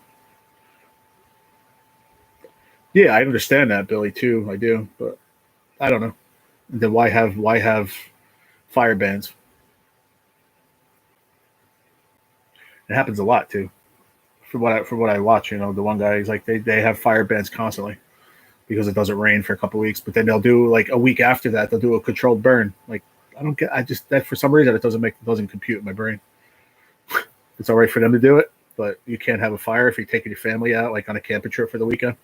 Yeah, I understand that, Billy, too. I do, but I don't know. Then why have fire bans? It happens a lot too. From what I watch, the one guy he's like they have fire bans constantly because it doesn't rain for a couple of weeks, but then they'll do like a week after that they'll do a controlled burn. Like I don't get. I just that for some reason it doesn't compute in my brain. It's all right for them to do it, but you can't have a fire if you're taking your family out like on a camping trip for the weekend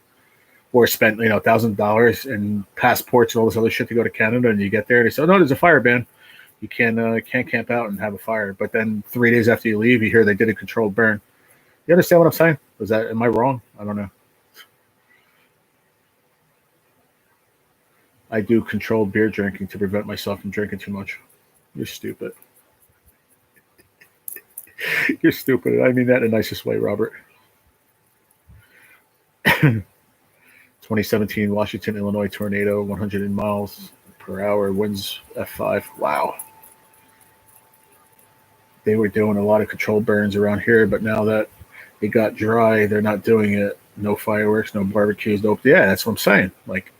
or spent $1,000 in passports and all this other shit to go to Canada, and you get there and they say, oh, no, there's a fire ban. You can't camp out and have a fire. But then 3 days after you leave, you hear they did a controlled burn. You understand what I'm saying? Am I wrong? I don't know. I do controlled beer drinking to prevent myself from drinking too much. You're stupid. You're stupid. I mean that in the nicest way, Robert. 2017 Washington, Illinois tornado, 100 miles per hour, winds F5. Wow. They were doing a lot of controlled burns around here, but now that it got dry, they're not doing it. No fireworks, no barbecues, no. Yeah, that's what I'm saying. Like,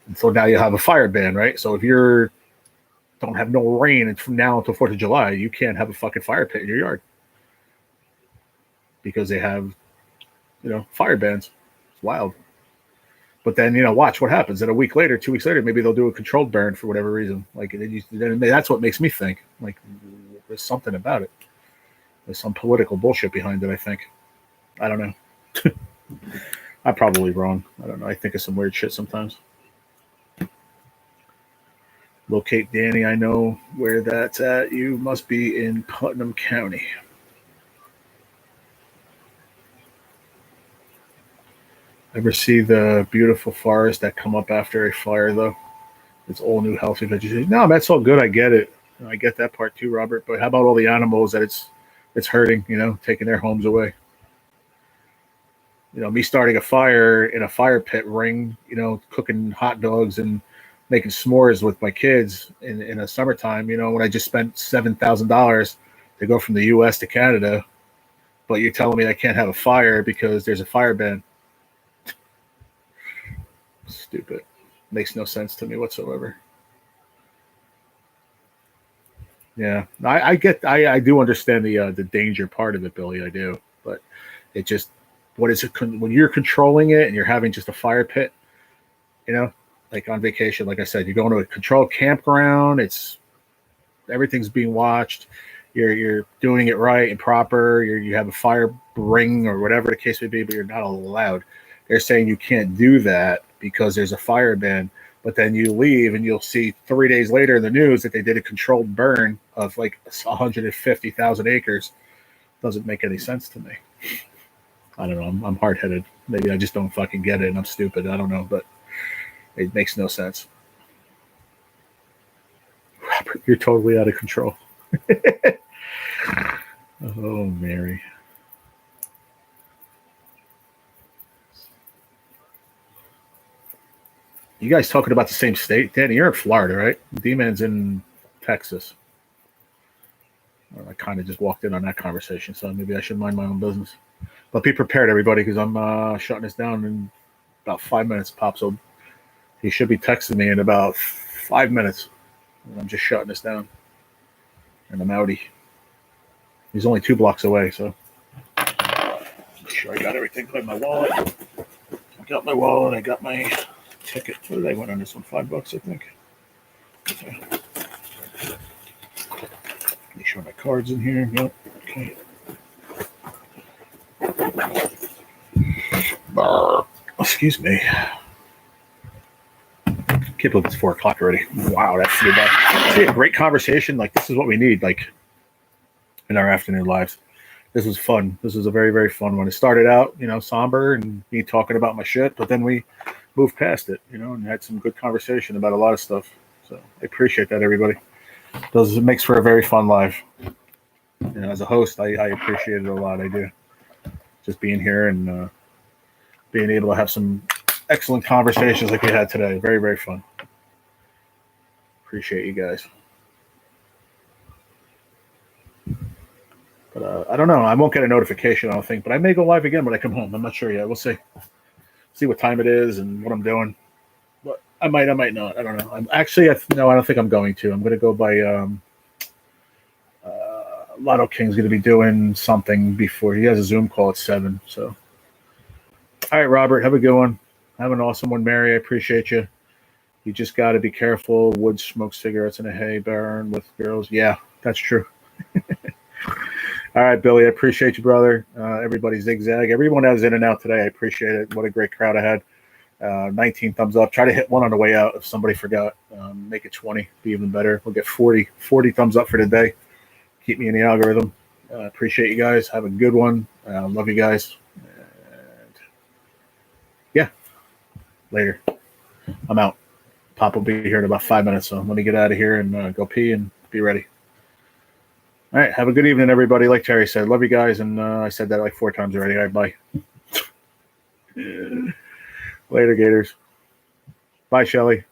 and so now you have a fire ban, right? So if you're don't have no rain and from now until 4th of July, you can't have a fucking fire pit in your yard because they have, fire bans. It's wild. But then, watch what happens. And a week later, 2 weeks later, maybe they'll do a controlled burn for whatever reason. Like, then that's what makes me think, like, there's something about it. There's some political bullshit behind it, I think. I don't know. I'm probably wrong. I don't know. I think of some weird shit sometimes. Locate Danny. I know where that's at. You must be in Putnam County. Ever see the beautiful forest that come up after a fire, though? It's all new healthy vegetation. No, that's all good. I get it. I get that part too, Robert. But how about all the animals that it's hurting? Taking their homes away. Me starting a fire in a fire pit ring. Cooking hot dogs and making s'mores with my kids in the summertime. When I just spent $7,000 to go from the U.S. to Canada, but you're telling me I can't have a fire because there's a fire ban. Stupid. Makes no sense to me whatsoever. Yeah, I do understand the danger part of it, Billy. I do, but it just what is it when you're controlling it and you're having just a fire pit, you know, like on vacation. Like I said, you're going to a controlled campground. It's everything's being watched. You're doing it right and proper. You have a fire ring or whatever the case may be, but you're not allowed. They're saying you can't do that because there's a fire ban. But then you leave and you'll see 3 days later in the news that they did a controlled burn of like 150,000 acres. Doesn't make any sense to me. I don't know. I'm hard headed. Maybe I just don't fucking get it and I'm stupid. I don't know, but it makes no sense. Robert, you're totally out of control. Oh, Mary. You guys talking about the same state? Danny, you're in Florida, right? D-Man's in Texas. Well, I kind of just walked in on that conversation, so maybe I should mind my own business. But be prepared, everybody, because I'm shutting this down in about 5 minutes. Pops will, he should be texting me in about 5 minutes. I'm just shutting this down. And I'm outie. He's only 2 blocks away, so make sure I got everything. Put in my wallet. I got my wallet. I got my ticket. What did I win on this one? $5, I think. Okay. Make sure my card's in here. Yep. Okay. Excuse me. Can't believe it's 4 o'clock already. Wow, that's flew by. See, a great conversation. Like, this is what we need, like, in our afternoon lives. This was fun. This was a very, very fun one. It started out, somber and me talking about my shit, but then we moved past it, and had some good conversation about a lot of stuff. So I appreciate that, everybody. It makes for a very fun live. As a host, I appreciate it a lot. I do. Just being here and being able to have some excellent conversations like we had today. Very, very fun. Appreciate you guys. But I don't know. I won't get a notification, I don't think. But I may go live again when I come home. I'm not sure yet. We'll see. See what time it is and what I'm doing. But I might not. I don't know. I don't think I'm going to. I'm going to go by Lotto King's going to be doing something before. He has a Zoom call at 7. So, all right, Robert, have a good one. Have an awesome one, Mary. I appreciate you. You just got to be careful. Wood, smoke cigarettes in a hay barn with girls. Yeah, that's true. All right, Billy, I appreciate you, brother. Everybody zigzag. Everyone that was in and out today, I appreciate it. What a great crowd I had. 19 thumbs up. Try to hit one on the way out if somebody forgot. Make it 20. Be even better. We'll get 40 thumbs up for today. Keep me in the algorithm. Appreciate you guys. Have a good one. Love you guys. And yeah, later. I'm out. Pop will be here in about 5 minutes, so let me get out of here and go pee and be ready. All right, have a good evening, everybody. Like Terry said, love you guys, and I said that like 4 times already. All right, bye. Later, Gators. Bye, Shelly.